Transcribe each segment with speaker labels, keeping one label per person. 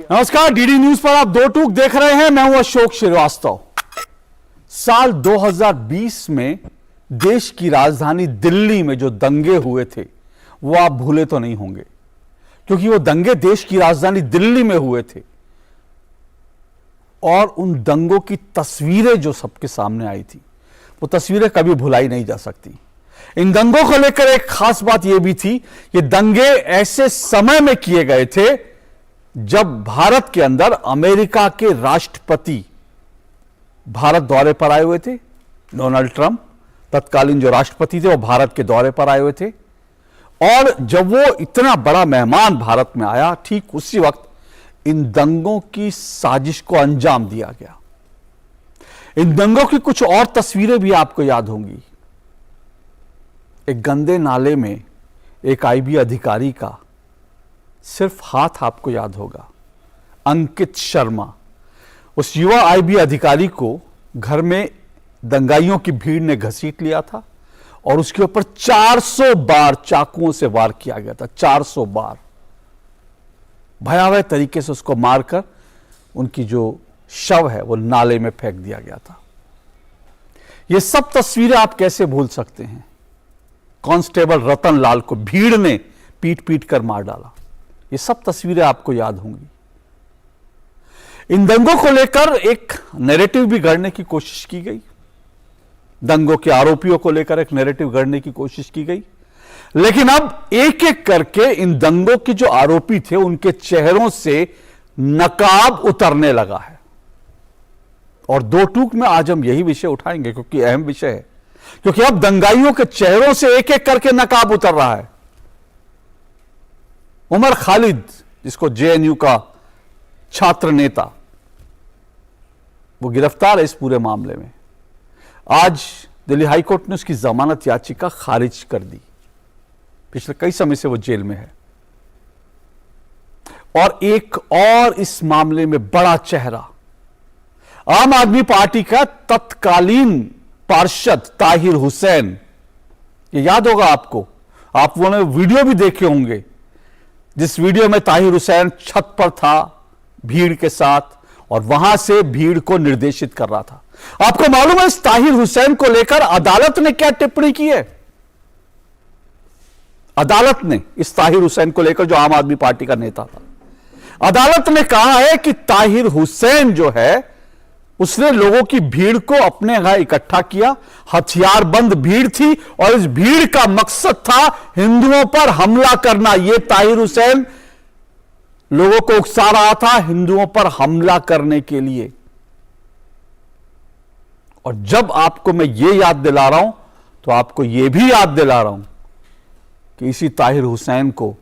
Speaker 1: नमस्कार, DD news पर आप दो टूक देख रहे हैं। मैं हूं अशोक श्रीवास्तव। साल 2020 में देश की राजधानी दिल्ली में जो दंगे हुए थे वो आप भूले तो नहीं होंगे, क्योंकि वो दंगे देश की राजधानी दिल्ली में हुए थे और उन दंगों की तस्वीरें जो सबके सामने आई थी वो तस्वीरें कभी भुलाई नहीं जा सकती। इन दंगों को लेकर एक खास बात यह भी थी, ये दंगे ऐसे समय में किए गए थे जब भारत के अंदर अमेरिका के राष्ट्रपति भारत दौरे पर आए हुए थे। डोनाल्ड ट्रंप तत्कालीन जो राष्ट्रपति थे वो भारत के दौरे पर आए हुए थे और जब वो इतना बड़ा मेहमान भारत में आया, ठीक उसी वक्त इन दंगों की साजिश को अंजाम दिया गया। इन दंगों की कुछ और तस्वीरें भी आपको याद होंगी। एक गंदे नाले में एक आईबी अधिकारी का सिर्फ हाथ आपको याद होगा, अंकित शर्मा। उस युवा आईबी अधिकारी को घर में दंगाइयों की भीड़ ने घसीट लिया था और उसके ऊपर 400 बार चाकुओं से वार किया गया था। 400 बार भयावह तरीके से उसको मारकर उनकी जो शव है वो नाले में फेंक दिया गया था। ये सब तस्वीरें आप कैसे भूल सकते हैं। कांस्टेबल रतन लाल को भीड़ ने पीट पीट कर मार डाला। ये सब तस्वीरें आपको याद होंगी। इन दंगों को लेकर एक नैरेटिव भी गढ़ने की कोशिश की गई। दंगों के आरोपियों को लेकर एक नैरेटिव गढ़ने की कोशिश की गई, लेकिन अब एक एक करके इन दंगों के जो आरोपी थे उनके चेहरों से नकाब उतरने लगा है। और दो टूक में आज हम यही विषय उठाएंगे क्योंकि अहम विषय है, क्योंकि अब दंगाइयों के चेहरों से एक एक करके नकाब उतर रहा है। उमर खालिद, जिसको जेएनयू का छात्र नेता, वो गिरफ्तार है इस पूरे मामले में। आज दिल्ली हाईकोर्ट ने उसकी जमानत याचिका खारिज कर दी। पिछले कई समय से वो जेल में है। और एक और इस मामले में बड़ा चेहरा, आम आदमी पार्टी का तत्कालीन पार्षद ताहिर हुसैन। ये याद होगा आपको, आप वो वीडियो भी देखे होंगे जिस वीडियो में ताहिर हुसैन छत पर था भीड़ के साथ और वहां से भीड़ को निर्देशित कर रहा था। आपको मालूम है इस ताहिर हुसैन को लेकर अदालत ने क्या टिप्पणी की है? अदालत ने इस ताहिर हुसैन को लेकर, जो आम आदमी पार्टी का नेता था, अदालत ने कहा है कि ताहिर हुसैन जो है उसने लोगों की भीड़ को अपने यहां इकट्ठा किया। हथियारबंद भीड़ थी और इस भीड़ का मकसद था हिंदुओं पर हमला करना। यह ताहिर हुसैन लोगों को उकसा रहा था हिंदुओं पर हमला करने के लिए। और जब आपको मैं यह याद दिला रहा हूं तो आपको यह भी याद दिला रहा हूं कि इसी ताहिर हुसैन को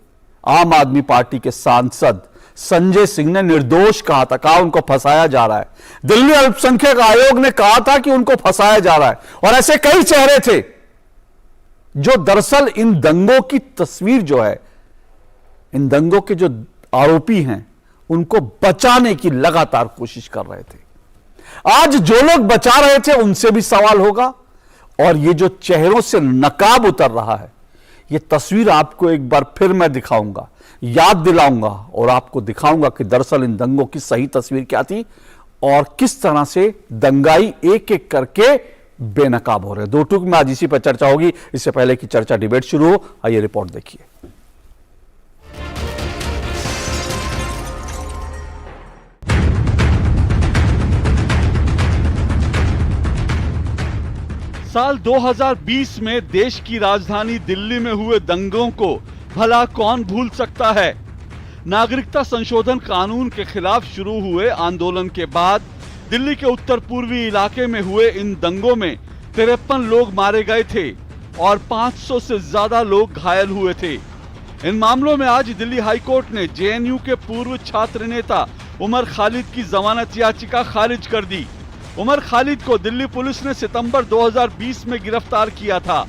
Speaker 1: आम आदमी पार्टी के सांसद संजय सिंह ने निर्दोष कहा था, कहा उनको फंसाया जा रहा है। दिल्ली अल्पसंख्यक आयोग ने कहा था कि उनको फंसाया जा रहा है। और ऐसे कई चेहरे थे जो दरअसल इन दंगों की तस्वीर जो है, इन दंगों के जो आरोपी हैं उनको बचाने की लगातार कोशिश कर रहे थे। आज जो लोग बचा रहे थे उनसे भी सवाल होगा। और ये जो चेहरों से नकाब उतर रहा है, ये तस्वीर आपको एक बार फिर मैं दिखाऊंगा, याद दिलाऊंगा और आपको दिखाऊंगा कि दरअसल इन दंगों की सही तस्वीर क्या थी और किस तरह से दंगाई एक एक करके बेनकाब हो रहे हैं। दो टूक में आज इसी पर चर्चा होगी। इससे पहले कि चर्चा डिबेट शुरू हो, आइए रिपोर्ट देखिए।
Speaker 2: साल 2020 में देश की राजधानी दिल्ली में हुए दंगों को भला कौन भूल सकता है। नागरिकता संशोधन कानून के खिलाफ शुरू हुए आंदोलन के बाद दिल्ली के उत्तर पूर्वी इलाके में हुए इन दंगों में 53 लोग मारे गए थे और 500 से ज्यादा लोग घायल हुए थे। इन मामलों में आज दिल्ली हाईकोर्ट ने जेएनयू के पूर्व छात्र नेता उमर खालिद की जमानत याचिका खारिज कर दी। उमर खालिद को दिल्ली पुलिस ने सितंबर 2020 में गिरफ्तार किया था।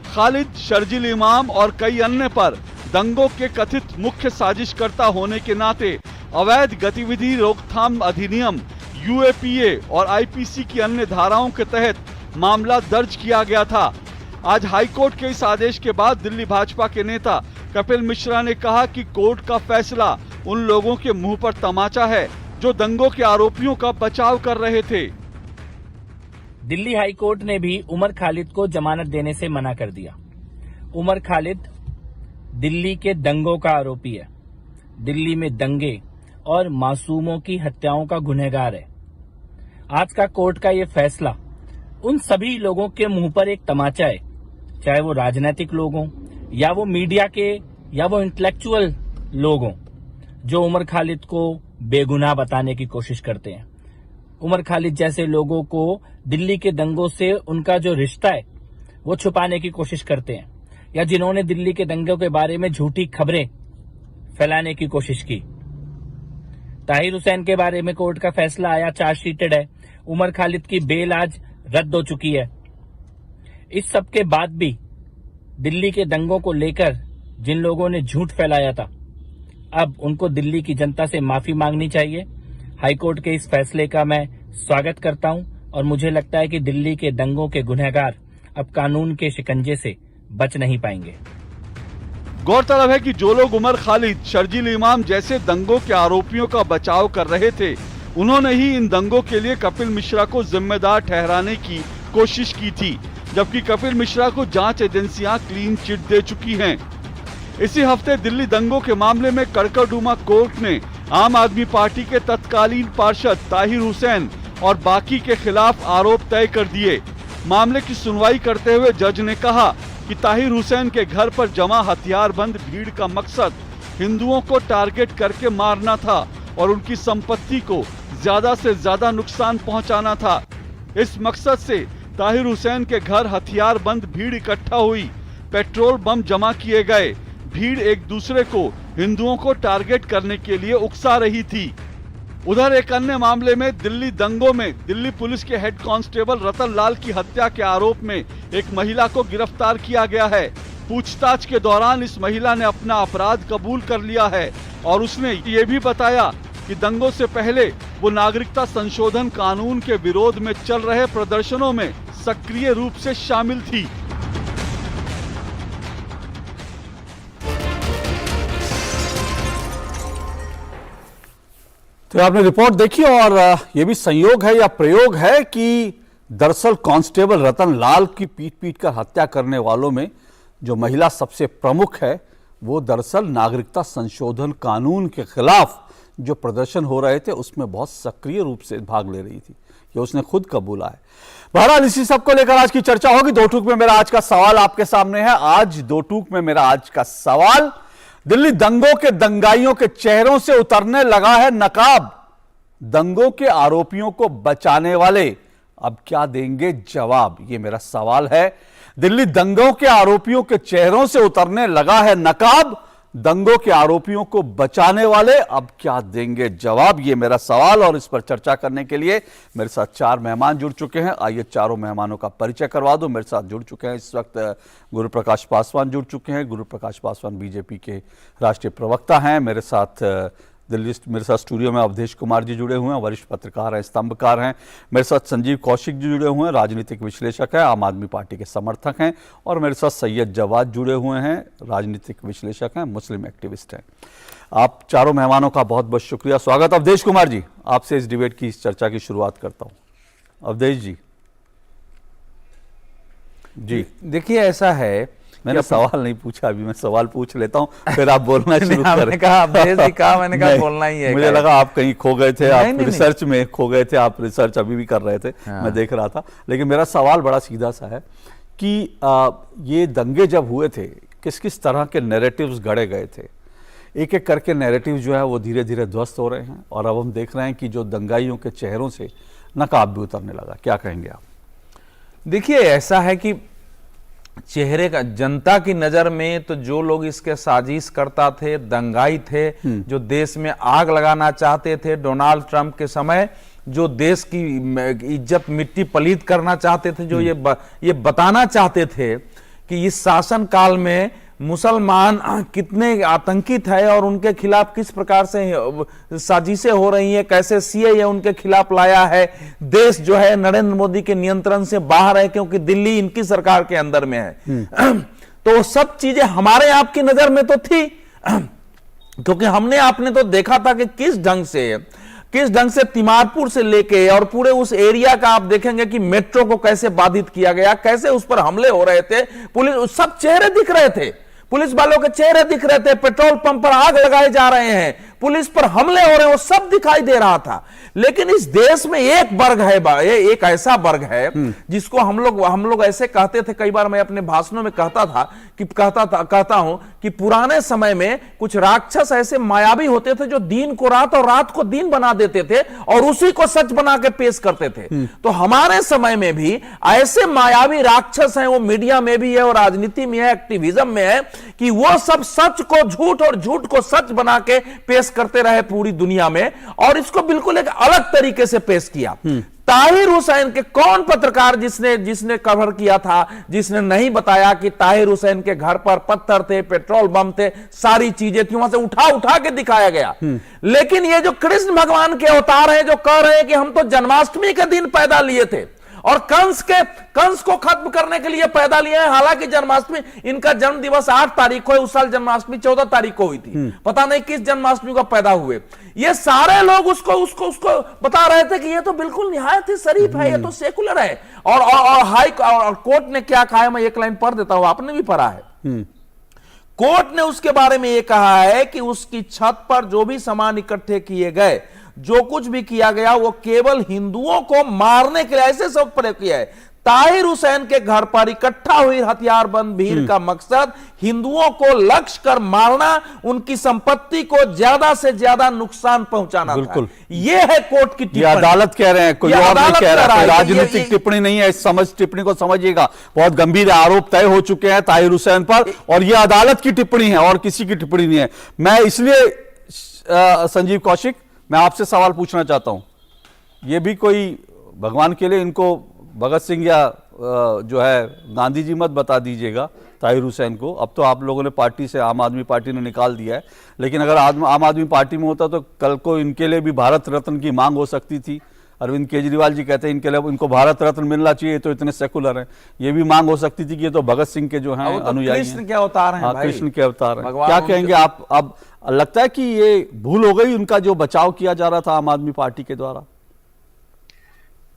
Speaker 2: खालिद शर्जिल इमाम और कई अन्य पर दंगों के कथित मुख्य साजिशकर्ता होने के नाते अवैध गतिविधि रोकथाम अधिनियम यूएपीए और आईपीसी की अन्य धाराओं के तहत मामला दर्ज किया गया था। आज हाईकोर्ट के इस आदेश के बाद दिल्ली भाजपा के नेता कपिल मिश्रा ने कहा कि कोर्ट का फैसला उन लोगों के मुंह पर तमाचा है जो दंगों के आरोपियों का बचाव कर रहे थे।
Speaker 3: दिल्ली हाई कोर्ट ने भी उमर खालिद को जमानत देने से मना कर दिया। उमर खालिद दिल्ली के दंगों का आरोपी है, दिल्ली में दंगे और मासूमों की हत्याओं का गुनहगार है। आज का कोर्ट का ये फैसला उन सभी लोगों के मुंह पर एक तमाचा है, चाहे वो राजनीतिक लोग हों या वो मीडिया के या वो इंटेलेक्चुअल लोग हों, जो उमर खालिद को बेगुनाह बताने की कोशिश करते हैं। उमर खालिद जैसे लोगों को दिल्ली के दंगों से उनका जो रिश्ता है वो छुपाने की कोशिश करते हैं, या जिन्होंने दिल्ली के दंगों के बारे में झूठी खबरें फैलाने की कोशिश की। ताहिर हुसैन के बारे में कोर्ट का फैसला आया, चार्जशीटेड है। उमर खालिद की बेल आज रद्द हो चुकी है। इस सब के बाद भी दिल्ली के दंगों को लेकर जिन लोगों ने झूठ फैलाया था, अब उनको दिल्ली की जनता से माफी मांगनी चाहिए। हाईकोर्ट के इस फैसले का मैं स्वागत करता हूं और मुझे लगता है कि दिल्ली के दंगों के गुनहगार अब कानून के शिकंजे से बच नहीं पाएंगे।
Speaker 2: गौरतलब है कि जो लोग उमर खालिद, शर्जील इमाम जैसे दंगों के आरोपियों का बचाव कर रहे थे, उन्होंने ही इन दंगों के लिए कपिल मिश्रा को जिम्मेदार ठहराने की कोशिश की थी, जबकि कपिल मिश्रा को जांच एजेंसियां क्लीन चिट दे चुकी हैं। इसी हफ्ते दिल्ली दंगों के मामले में कड़कड़डूमा कोर्ट ने आम आदमी पार्टी के तत्कालीन पार्षद ताहिर हुसैन और बाकी के खिलाफ आरोप तय कर दिए। मामले की सुनवाई करते हुए जज ने कहा कि ताहिर हुसैन के घर पर जमा हथियारबंद भीड़ का मकसद हिंदुओं को टारगेट करके मारना था और उनकी संपत्ति को ज्यादा से ज्यादा नुकसान पहुंचाना था। इस मकसद से ताहिर हुसैन के घर हथियारबंद भीड़ इकट्ठा हुई, पेट्रोल बम जमा किए गए। भीड़ एक दूसरे को हिंदुओं को टारगेट करने के लिए उकसा रही थी। उधर एक अन्य मामले में दिल्ली दंगों में दिल्ली पुलिस के हेड कांस्टेबल रतन लाल की हत्या के आरोप में एक महिला को गिरफ्तार किया गया है। पूछताछ के दौरान इस महिला ने अपना अपराध कबूल कर लिया है और उसने ये भी बताया कि दंगों से पहले वो नागरिकता संशोधन कानून के विरोध में चल रहे प्रदर्शनों में सक्रिय रूप से शामिल थी।
Speaker 1: तो आपने रिपोर्ट देखी और यह भी संयोग है या प्रयोग है कि दरअसल कांस्टेबल रतन लाल की पीट पीट कर हत्या करने वालों में जो महिला सबसे प्रमुख है, वो दरअसल नागरिकता संशोधन कानून के खिलाफ जो प्रदर्शन हो रहे थे उसमें बहुत सक्रिय रूप से भाग ले रही थी। ये उसने खुद कबूला है। बहरहाल इसी सब को लेकर आज की चर्चा होगी। दो टूक में मेरा आज का सवाल आपके सामने है। आज दो टूक में मेरा आज का सवाल, दिल्ली दंगों के दंगाइयों के चेहरों से उतरने लगा है नकाब, दंगों के आरोपियों को बचाने वाले अब क्या देंगे जवाब, ये मेरा सवाल है। दिल्ली दंगों के आरोपियों के चेहरों से उतरने लगा है नकाब, दंगों के आरोपियों को बचाने वाले अब क्या देंगे जवाब, ये मेरा सवाल। और इस पर चर्चा करने के लिए मेरे साथ चार मेहमान जुड़ चुके हैं। आइए चारों मेहमानों का परिचय करवा दूं। मेरे साथ जुड़ चुके हैं इस वक्त गुरु प्रकाश पासवान जुड़ चुके हैं। गुरु प्रकाश पासवान बीजेपी के राष्ट्रीय प्रवक्ता हैं। मेरे साथ मेरे साथ स्टूडियो में अवधेश कुमार जी जुड़े हुए हैं, वरिष्ठ पत्रकार हैं, स्तंभकार हैं। मेरे साथ संजीव कौशिक जी जुड़े हुए हैं, राजनीतिक विश्लेषक हैं, आम आदमी पार्टी के समर्थक हैं। और मेरे साथ सैयद जवाद जुड़े हुए हैं, राजनीतिक विश्लेषक हैं, मुस्लिम एक्टिविस्ट हैं। आप चारों मेहमानों का बहुत बहुत शुक्रिया, स्वागत। अवधेश कुमार जी, आपसे इस डिबेट की, इस चर्चा की शुरुआत करता हूँ। अवधेश जी। जी
Speaker 4: देखिए, ऐसा है,
Speaker 1: मैंने सवाल नहीं पूछा, अभी मैं सवाल पूछ लेता हूं, फिर आप बोलना शुरू करें।
Speaker 4: मैंने कहा मैंने कहा बोलना ही है।
Speaker 1: मुझे लगा आप कहीं खो गए थे, आप रिसर्च में खो गए थे, आप रिसर्च अभी भी कर रहे थे। हाँ। मैं देख रहा था। लेकिन मेरा सवाल बड़ा सीधा सा है कि ये दंगे जब हुए थे, किस किस तरह के नैरेटिव्स गढ़े गए थे। एक एक करके नैरेटिव जो है वो धीरे धीरे ध्वस्त हो रहे हैं और अब हम देख रहे हैं कि जो दंगाइयों के चेहरों से नकाब भी उतरने लगा। क्या कहेंगे आप?
Speaker 4: देखिए, ऐसा है कि चेहरे का जनता की नजर में तो जो लोग इसके साजिश करता थे, दंगाई थे, जो देश में आग लगाना चाहते थे, डोनाल्ड ट्रंप के समय जो देश की इज्जत मिट्टी पलीत करना चाहते थे, जो ये बताना चाहते थे कि इस शासन काल में मुसलमान कितने आतंकित है और उनके खिलाफ किस प्रकार से साजिशें हो रही हैं, कैसे सीएए उनके खिलाफ लाया है। देश जो है नरेंद्र मोदी के नियंत्रण से बाहर है क्योंकि दिल्ली इनकी सरकार के अंदर में है। तो सब चीजें हमारे आपकी नजर में तो थी, क्योंकि हमने आपने तो देखा था कि किस ढंग से तिमारपुर से लेके और पूरे उस एरिया का आप देखेंगे कि मेट्रो को कैसे बाधित किया गया, कैसे उस पर हमले हो रहे थे, पुलिस सब चेहरे दिख रहे थे, पुलिस वालों के चेहरे दिख रहे थे, पेट्रोल पंप पर आग लगाए जा रहे हैं, पुलिस पर हमले हो रहे हैं, वो सब दिखाई दे रहा था। लेकिन इस देश में एक वर्ग है, एक ऐसा वर्ग है जिसको हम लोग ऐसे कहते थे, कई बार मैं अपने भाषणों में कहता हूं कि पुराने समय में कुछ राक्षस ऐसे मायावी होते थे जो दिन को रात और रात को दिन बना देते थे और उसी को सच बना के पेश करते थे। तो हमारे समय में भी ऐसे मायावी राक्षस हैं, वो मीडिया में भी है और राजनीति में है, एक्टिविज्म में है, कि वो सब सच को झूठ और झूठ को सच बना के पेश करते रहे पूरी दुनिया में, और इसको बिल्कुल एक अलग तरीके से पेश किया। ताहिर हुसैन के कौन पत्रकार जिसने कवर किया था, जिसने नहीं बताया कि ताहिर हुसैन के घर पर पत्थर थे, पेट्रोल बम थे, सारी चीजें थी, वहां से उठा के दिखाया गया। लेकिन ये जो कृष्ण भगवान के अवतार हैं जो कह रहे हैं कि हम तो जन्माष्टमी के दिन पैदा लिए थे और कंस को खत्म करने के लिए पैदा लिए हैं, हालांकि जन्माष्टमी, इनका जन्म दिवस 8 तारीख को है, उस साल जन्माष्टमी 14 तारीख को हुई थी, पता नहीं किस जन्माष्टमी को पैदा हुए। ये सारे लोग उसको बता रहे थे कि ये तो बिल्कुल निहायत ही शरीफ है, ये तो सेकुलर है। और कोर्ट ने क्या कहा है, मैं एक लाइन पढ़ देता हूं, आपने भी पढ़ा है। कोर्ट ने उसके बारे में यह कहा है कि उसकी छत पर जो भी सामान इकट्ठे किए गए, जो कुछ भी किया गया, वो केवल हिंदुओं को मारने के लिए ऐसे सब प्रयोग किया है। ताहिर हुसैन के घर पर इकट्ठा हुई हथियारबंद भीड़ का मकसद हिंदुओं को लक्ष्य कर मारना, उनकी संपत्ति को ज्यादा से ज्यादा नुकसान पहुंचाना था। ये है कोर्ट की टिप्पणी।
Speaker 1: अदालत कह रहे हैं, कोई और नहीं कह रहा है, राजनीतिक टिप्पणी नहीं है। इस टिप्पणी को समझिएगा, बहुत गंभीर आरोप तय हो चुके हैं ताहिर हुसैन पर, और यह अदालत की टिप्पणी है और किसी की टिप्पणी नहीं है। मैं इसलिए संजीव कौशिक, मैं आपसे सवाल पूछना चाहता हूं, ये भी कोई भगवान के लिए इनको भगत सिंह या जो है गांधी जी मत बता दीजिएगा ताहिर हुसैन को। अब तो आप लोगों ने पार्टी से, आम आदमी पार्टी ने निकाल दिया है, लेकिन अगर आम आदमी पार्टी में होता तो कल को इनके लिए भी भारत रत्न की मांग हो सकती थी। अरविंद केजरीवाल जी कहते हैं इनके लिए, इनको भारत रत्न मिलना चाहिए, तो इतने सेकुलर हैं। ये भी मांग हो सकती थी कि ये तो भगत सिंह के जो हैं अनुयायी हैं।
Speaker 4: कृष्ण के अवतार हैं भाई,
Speaker 1: कृष्ण के अवतार हैं। क्या कहेंगे आप? अब लगता है कि ये भूल हो गई, उनका जो बचाव किया जा रहा था आम आदमी पार्टी के द्वारा?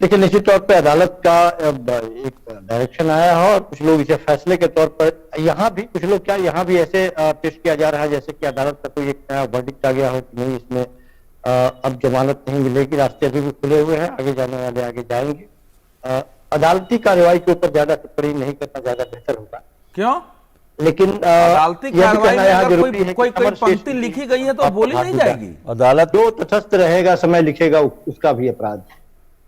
Speaker 5: देखिए, निश्चित तौर पे अदालत का एक डायरेक्शन आया है और कुछ लोग इसे फैसले के तौर पर, यहाँ भी कुछ लोग यहाँ भी ऐसे पेश किया जा रहा है जैसे कि अदालत का कोई एक वर्डिक्ट आ गया हो कि नहीं, इसमें अब जमानत नहीं मिलेगी, रास्ते अभी भी खुले हुए हैं, आगे जाने वाले आगे जाएंगे। अदालती कार्रवाई के ऊपर ज्यादा टिप्पणी नहीं करना ज्यादा बेहतर होगा।
Speaker 4: क्यों?
Speaker 5: लेकिन
Speaker 4: अदालती कार्रवाई में अगर कोई पंक्ति लिखी गई है तो बोली नहीं जाएगी।
Speaker 5: अदालत जो तटस्थ रहेगा, समय लिखेगा, उसका भी अपराध है।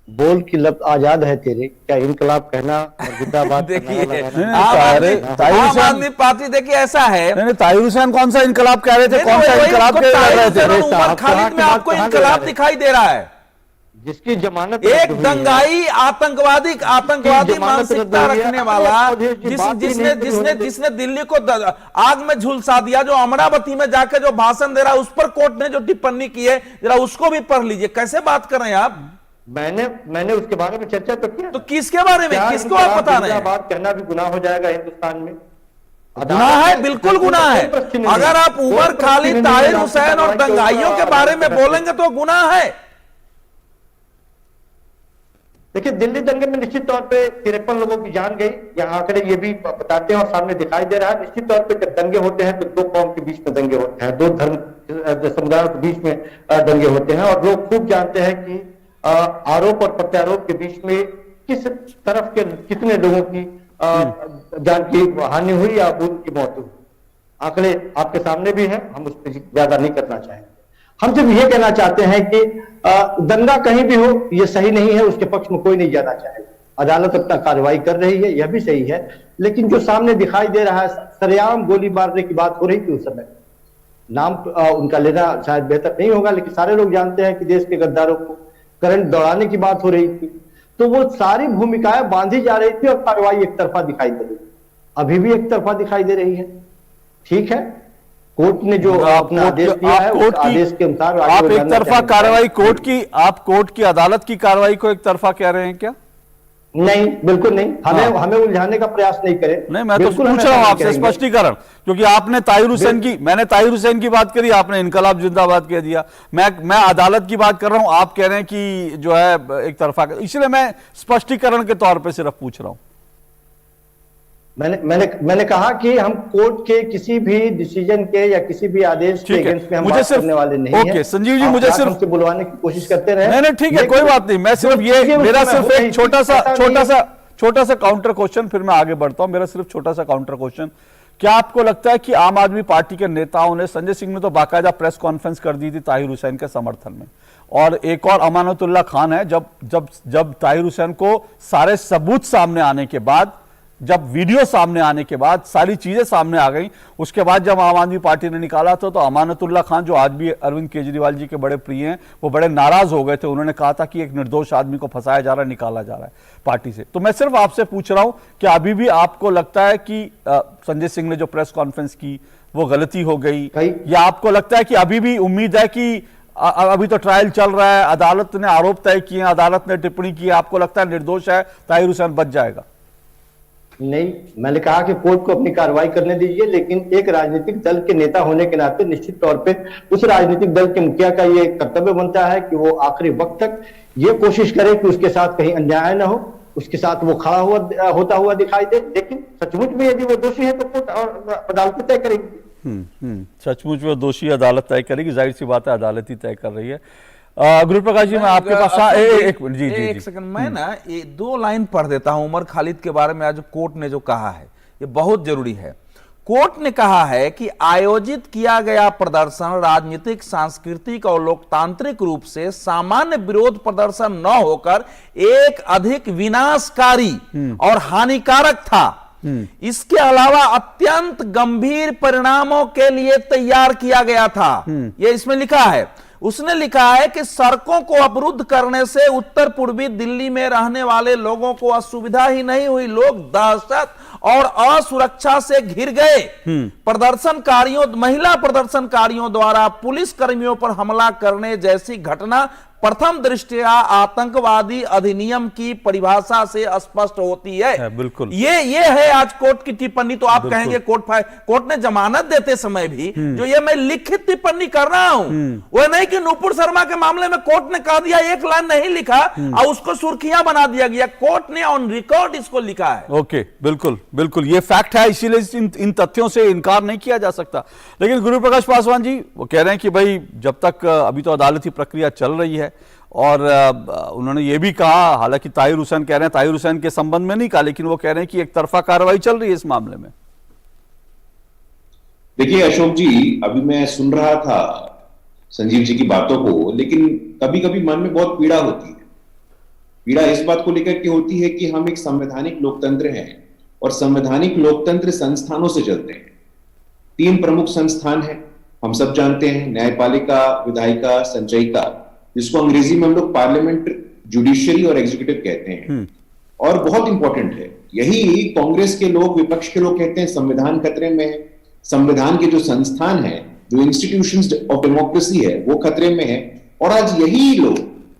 Speaker 5: बोल की लब आजाद है तेरे, क्या इनकलाब कहना और जिंदाबाद
Speaker 4: देखिए, आम आदमी पार्टी देखिए ऐसा है।
Speaker 1: नहीं, ताहिर हुसैन कौन सा इनकलाब कह रहे थे? कौन सा इनकलाब कह रहे थे?
Speaker 4: उमर खालिद में आपको इनकलाब दिखाई दे रहा है।
Speaker 5: जिसकी जमानत
Speaker 4: एक दंगाई आतंकवादी मानसिकता रखने वाला, जिसने दिल्ली को आग में झुलसा दिया, जो अमरावती में जाकर जो भाषण दे रहा है, उस पर कोर्ट ने जो टिप्पणी की है, जरा उसको भी पढ़ लीजिए। कैसे बात कर रहे हैं आप?
Speaker 5: मैंने उसके बारे में चर्चा तो किया।
Speaker 4: तो किसके बारे में, किसको आप बता रहे हैं?
Speaker 5: बात कहना भी गुनाह हो जाएगा हिंदुस्तान में।
Speaker 4: गुनाह है, बिल्कुल गुनाह है। अगर आप उमर खालिद, ताहिर हुसैन और दंगाइयों के बारे में बोलेंगे तो गुनाह है।
Speaker 5: देखिए, दिल्ली दंगे में निश्चित तौर पे 53 लोगों की जान गई, यहाँ आंकड़े ये भी बताते हैं और सामने दिखाई दे रहा है। निश्चित तौर पे जब दंगे होते हैं तो दो कौम के बीच में दंगे होते हैं, दो धर्म समुदायों के बीच में दंगे होते हैं, और लोग खूब जानते हैं कि आरोप और प्रत्यारोप के बीच में किस तरफ के कितने लोगों की जान की हानि हुई या उनकी मौत हुई। आंकड़े आपके सामने भी हैं, हम उस पर ज्यादा नहीं करना चाहेंगे। हम सिर्फ ये कहना चाहते हैं कि दंगा कहीं भी हो, ये सही नहीं है, उसके पक्ष में कोई नहीं जाना चाहेगा। अदालत अपना कार्रवाई कर रही है, यह भी सही है, लेकिन जो सामने दिखाई दे रहा है, सरेआम गोली मारने की बात हो रही थी उस समय। नाम उनका लेना शायद बेहतर नहीं होगा, लेकिन सारे लोग जानते हैं कि देश के गद्दारों को करंट दौड़ाने की बात हो रही थी। तो वो सारी भूमिकाएं बांधी जा रही थी और कार्रवाई एक तरफा दिखाई दे रही, अभी भी एक तरफा दिखाई दे रही है। ठीक है, कोर्ट ने जो अपना आदेश दिया है, उस आदेश के अनुसार
Speaker 1: आप एक तरफा कार्रवाई, कोर्ट की, आप कोर्ट की, अदालत की कार्रवाई को एक तरफा कह रहे हैं क्या?
Speaker 5: नहीं, बिल्कुल नहीं। हमें उलझाने का प्रयास नहीं करें।
Speaker 1: नहीं, मैं तो
Speaker 5: बिल्कुल हम
Speaker 1: पूछ
Speaker 5: ऐसा
Speaker 1: रहा हूं
Speaker 5: नहीं
Speaker 1: आपसे
Speaker 5: करेंगे।
Speaker 1: स्पष्टीकरण, क्योंकि आपने ताहिर हुसैन की, मैंने ताहिर हुसैन की बात करी, आपने इनकलाब जिंदाबाद कह दिया। मैं अदालत की बात कर रहा हूं, आप कह रहे हैं कि जो है एक तरफा, इसलिए मैं स्पष्टीकरण के तौर पर सिर्फ पूछ रहा हूं।
Speaker 5: मैंने कहा कि हम कोर्ट के किसी भी डिसीजन के या किसी भी आदेश के
Speaker 1: ठीक है,
Speaker 5: अगेंस्ट में हम
Speaker 1: मुझे
Speaker 5: बात
Speaker 1: सिर्फ
Speaker 5: करने वाले नहीं
Speaker 1: ओके
Speaker 5: हैं।
Speaker 1: संजीव जी,
Speaker 5: आप
Speaker 1: मुझे
Speaker 5: बात
Speaker 1: सिर्फ
Speaker 5: हमसे बुलवाने की कोशिश करते रहे।
Speaker 1: नहीं ठीक है, कोई बात नहीं, मैं सिर्फ ये, मेरा सिर्फ एक छोटा सा काउंटर क्वेश्चन, फिर मैं आगे बढ़ता हूं। मेरा सिर्फ छोटा सा काउंटर क्वेश्चन, क्या आपको लगता है कि आम आदमी पार्टी के नेताओं ने, संजय सिंह ने तो बाकायदा प्रेस कॉन्फ्रेंस कर दी थी ताहिर हुसैन के समर्थन में, और एक और अमानतुल्लाह खान है, जब ताहिर हुसैन को सारे सबूत सामने आने के बाद, जब वीडियो सामने आने के बाद, सारी चीजें सामने आ गई, उसके बाद जब आम आदमी पार्टी ने निकाला था, तो अमानतुल्लाह खान, जो आज भी अरविंद केजरीवाल जी के बड़े प्रिय हैं, वो बड़े नाराज हो गए थे। उन्होंने कहा था कि एक निर्दोष आदमी को फंसाया जा रहा है, निकाला जा रहा है पार्टी से। तो मैं सिर्फ आपसे पूछ रहा हूं कि अभी भी आपको लगता है कि संजय सिंह ने जो प्रेस कॉन्फ्रेंस की वो गलती हो गई, या आपको लगता है कि अभी भी उम्मीद है कि अभी तो ट्रायल चल रहा है, अदालत ने आरोप तय किए, अदालत ने टिप्पणी की, आपको लगता है निर्दोष है, ताहिर हुसैन बच जाएगा?
Speaker 5: नहीं, मैंने कहा कि कोर्ट को अपनी कार्रवाई करने दीजिए, लेकिन एक राजनीतिक दल के नेता होने के नाते निश्चित तौर पे उस राजनीतिक दल के मुखिया का ये कर्तव्य बनता है कि वो आखिरी वक्त तक ये कोशिश करे कि उसके साथ कहीं अन्याय ना हो, उसके साथ वो खड़ा होता हुआ दिखाई दे। लेकिन सचमुच में यदि वो दोषी है तो कोर्ट और अदालत तय करेगी।
Speaker 1: सचमुच में दोषी अदालत तय करेगी, जाहिर सी बात है अदालत ही तय कर रही है। गुरु प्रकाश जी, मैं आपके पास एक
Speaker 4: सेकंड, मैं ना ये 2 लाइन पढ़ देता हूं उमर खालिद के बारे में। आज कोर्ट ने जो कहा है ये बहुत जरूरी है। कोर्ट ने कहा है कि आयोजित किया गया प्रदर्शन राजनीतिक, सांस्कृतिक और लोकतांत्रिक रूप से सामान्य विरोध प्रदर्शन न होकर एक अधिक विनाशकारी और हानिकारक था। इसके अलावा अत्यंत गंभीर परिणामों के लिए तैयार किया गया था। यह इसमें लिखा है। उसने लिखा है कि सड़कों को अवरुद्ध करने से उत्तर पूर्वी दिल्ली में रहने वाले लोगों को असुविधा ही नहीं हुई, लोग दहशत और असुरक्षा से घिर गए। महिला प्रदर्शनकारियों द्वारा पुलिस कर्मियों पर हमला करने जैसी घटना प्रथम दृष्टया आतंकवादी अधिनियम की परिभाषा से स्पष्ट होती है।
Speaker 1: बिल्कुल,
Speaker 4: ये है आज कोर्ट की टिप्पणी। तो आप कहेंगे कोर्ट ने जमानत देते समय भी जो ये मैं लिखित टिप्पणी कर रहा हूं, वो नहीं कि नुपुर शर्मा के मामले में कोर्ट ने कह दिया, एक लाइन नहीं लिखा और उसको सुर्खियां बना दिया गया। कोर्ट ने ऑन रिकॉर्ड इसको लिखा है।
Speaker 1: ओके, बिल्कुल बिल्कुल, ये फैक्ट है, इसीलिए इन तथ्यों से इनकार नहीं किया जा सकता। लेकिन गुरु प्रकाश पासवान जी वो कह रहे हैं कि भाई जब तक अभी तो अदालती प्रक्रिया चल रही है, और उन्होंने ये भी कहा, हालांकि ताहिर हुसैन कह रहे हैं, ताहिर हुसैन के संबंध में नहीं कहा, लेकिन वो कह रहे हैं कि एक तरफा कार्रवाई चल रही है इस मामले में।
Speaker 6: देखिए अशोक जी, अभी मैं सुन रहा था संजीव जी की बातों को, लेकिन कभी कभी मन में बहुत पीड़ा होती है। पीड़ा इस बात को लेकर के होती है कि हम एक संवैधानिक लोकतंत्र हैं और संवैधानिक लोकतंत्र संस्थानों से चलते हैं। 3 प्रमुख संस्थान हैं, हम सब जानते हैं, न्यायपालिका, विधायिका, संचयिका, जिसको अंग्रेजी में हम लोग पार्लियामेंट, जुडिशियरी और एग्जीक्यूटिव कहते हैं। और बहुत इंपॉर्टेंट है, यही कांग्रेस के लोग, विपक्ष के लोग कहते हैं संविधान खतरे में है, संविधान के जो संस्थान है, जो इंस्टीट्यूशंस ऑफ डेमोक्रेसी है, वो खतरे में है। और आज यही लोग,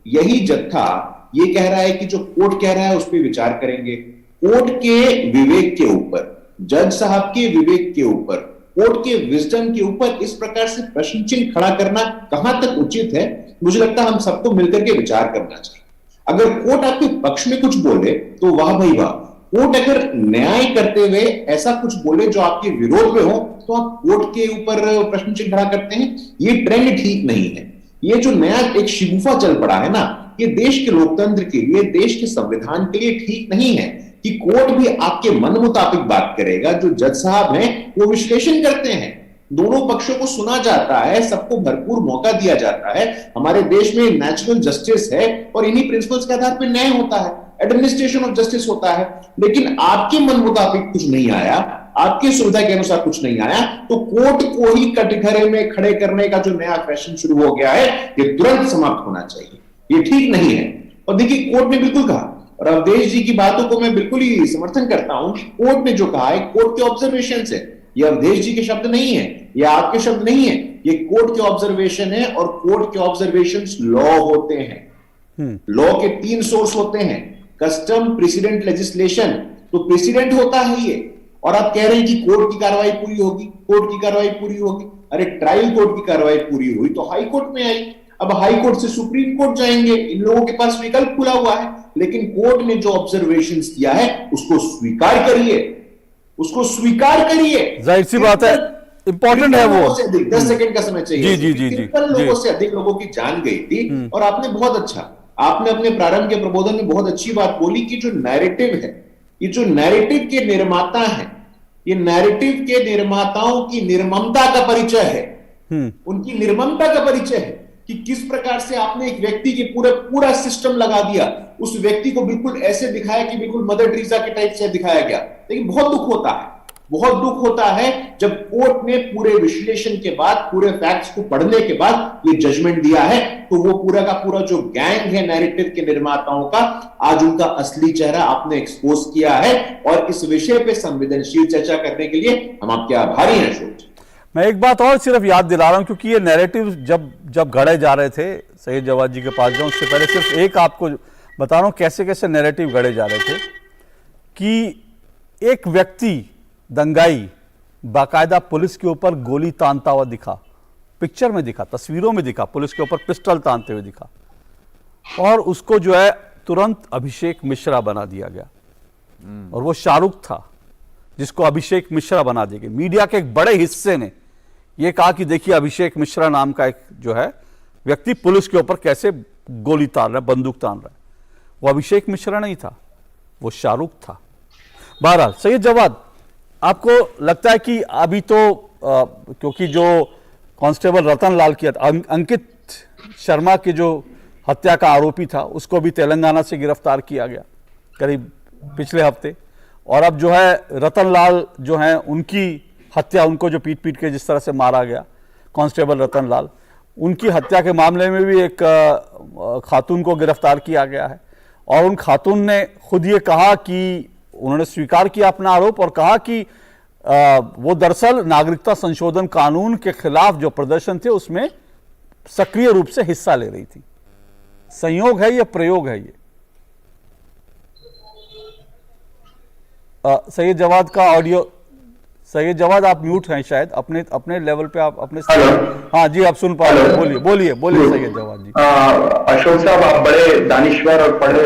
Speaker 6: यही जत्था ये कह रहा है कि जो कोर्ट कह रहा है उस पर विचार करेंगे। कोर्ट के विवेक के ऊपर, जज साहब के विवेक के ऊपर, कोर्ट के विजडम के ऊपर इस प्रकार से प्रश्न चिन्ह खड़ा करना कहां तक उचित है, मुझे लगता है हम सबको मिलकर के विचार करना चाहिए। अगर कोर्ट आपके पक्ष में कुछ बोले तो वाह भाई वाह, कोर्ट अगर न्याय करते हुए ऐसा कुछ बोले जो आपके विरोध में हो, तो आप कोर्ट के ऊपर प्रश्न चिन्ह खड़ा करते हैं। ये ट्रेंड ठीक नहीं है। ये जो नया एक शिगुफा चल पड़ा है ना, ये देश के लोकतंत्र के लिए, देश के संविधान के लिए ठीक नहीं है कि कोर्ट भी आपके मन मुताबिक बात करेगा। जो जज साहब हैं वो विश्लेषण करते हैं, दोनों पक्षों को सुना जाता है, सबको भरपूर मौका दिया जाता है। हमारे देश में नेचुरल जस्टिस है और इन्हीं प्रिंसिपल्स के आधार पर न्याय होता है, एडमिनिस्ट्रेशन ऑफ जस्टिस होता है। लेकिन आपके मन मुताबिक कुछ नहीं आया, आपकी सुविधा के अनुसार कुछ नहीं आया, तो कोर्ट को ही कटघरे में खड़े करने का जो नया फैशन शुरू हो गया है, ये तुरंत समाप्त होना चाहिए। ये ठीक नहीं है। और देखिए, कोर्ट ने बिल्कुल कहा, और अवधेश जी की बातों को मैं बिल्कुल ही समर्थन करता हूं। कोर्ट ने जो कहा है, कोर्ट के ऑब्जर्वेशन है, ये अवधेश जी के शब्द नहीं है, ये आपके शब्द नहीं है, ये कोर्ट के ऑब्जर्वेशन है। और कोर्ट के ऑब्जर्वेशंस लॉ होते हैं। लॉ के 3 सोर्स होते हैं, कस्टम प्रेसिडेंट लेजिस्लेशन, तो प्रेसिडेंट होता है ये। और आप कह रहे हैं कि कोर्ट की कार्रवाई पूरी होगी, कोर्ट की कार्रवाई पूरी होगी। अरे ट्रायल कोर्ट की कार्रवाई पूरी हुई तो हाई कोर्ट में आई, अब हाई कोर्ट से सुप्रीम कोर्ट जाएंगे। इन लोगों के पास विकल्प खुला हुआ है, लेकिन कोर्ट ने जो ऑब्जर्वेशंस किया है उसको स्वीकार करिए, उसको स्वीकार करिए।
Speaker 1: जाहिर सी बात है, इंपॉर्टेंट है वो।
Speaker 6: 10 सेकंड का समय चाहिए।
Speaker 1: जी जी जी जी
Speaker 6: लोगों से अधिक लोगों की जान गई थी। और आपने बहुत अच्छा, आपने अपने प्रारंभ के प्रबोधन में बहुत अच्छी बात बोली कि जो नैरेटिव है, ये जो नैरेटिव के निर्माता हैं, ये नैरेटिव के निर्माताओं की निर्ममता का परिचय है, उनकी निर्ममता का परिचय है कि किस प्रकार से आपने एक व्यक्ति के पूरा सिस्टम लगा दिया, उस व्यक्ति को बिल्कुल ऐसे दिखाया कि बिल्कुल मदर टेरेसा के टाइप से दिखाया गया। लेकिन बहुत दुख होता है, बहुत दुख होता है जब कोर्ट ने पूरे विश्लेषण के बाद, पूरे फैक्ट्स को पढ़ने के बाद ये जजमेंट दिया है, तो वो पूरा का पूरा जो गैंग है नैरेटिव के निर्माताओं का, आज उनका असली चेहरा आपने एक्सपोज किया है। और इस विषय पे संवेदनशील चर्चा करने के लिए हम आपके आभारी हैं अशोक।
Speaker 1: मैं एक बात और सिर्फ याद दिला रहा हूं, क्योंकि ये नैरेटिव जब घड़े जा रहे थे, सैयद जवाद जी के पास जाऊं उससे पहले सिर्फ एक आपको बता रहा हूं कैसे कैसे नैरेटिव गढ़े जा रहे थे कि एक व्यक्ति दंगाई बाकायदा पुलिस के ऊपर गोली तानता हुआ दिखा, पिक्चर में दिखा, तस्वीरों में दिखा, पुलिस के ऊपर पिस्टल तानते हुए दिखा, और उसको जो है तुरंत अभिषेक मिश्रा बना दिया गया। और वो शाहरुख था जिसको अभिषेक मिश्रा बना दिया गया। मीडिया के एक बड़े हिस्से ने यह कहा कि देखिए अभिषेक मिश्रा नाम का एक जो है व्यक्ति पुलिस के ऊपर कैसे गोली तान रहा है, बंदूक तान रहा है। वो अभिषेक मिश्रा नहीं था, वो शाहरुख था। बहरहाल सैयद जवाद, आपको लगता है कि अभी तो क्योंकि जो कांस्टेबल रतन लाल किया था, अंकित शर्मा के जो हत्या का आरोपी था, उसको भी तेलंगाना से गिरफ्तार किया गया करीब पिछले हफ्ते, और अब जो है रतन लाल जो है उनकी हत्या, उनको जो पीट पीट के जिस तरह से मारा गया कांस्टेबल रतन लाल, उनकी हत्या के मामले में भी एक खातून को गिरफ्तार किया गया है। और उन खातून ने खुद ये कहा कि उन्होंने स्वीकार किया अपना आरोप और कहा कि वो दरअसल नागरिकता संशोधन कानून के खिलाफ जो प्रदर्शन थे उसमें सक्रिय रूप से हिस्सा ले रही थी। संयोग है या प्रयोग है ये? सैयद जवाद का ऑडियो, सैयद जवाद आप म्यूट हैं शायद, अपने लेवल पे आप अपने। हाँ जी, आप सुन पा रहे हैं, बोलिए सैयद जवाद जी।
Speaker 7: अशोक साहब, आप बड़े दानिश्वर और बड़े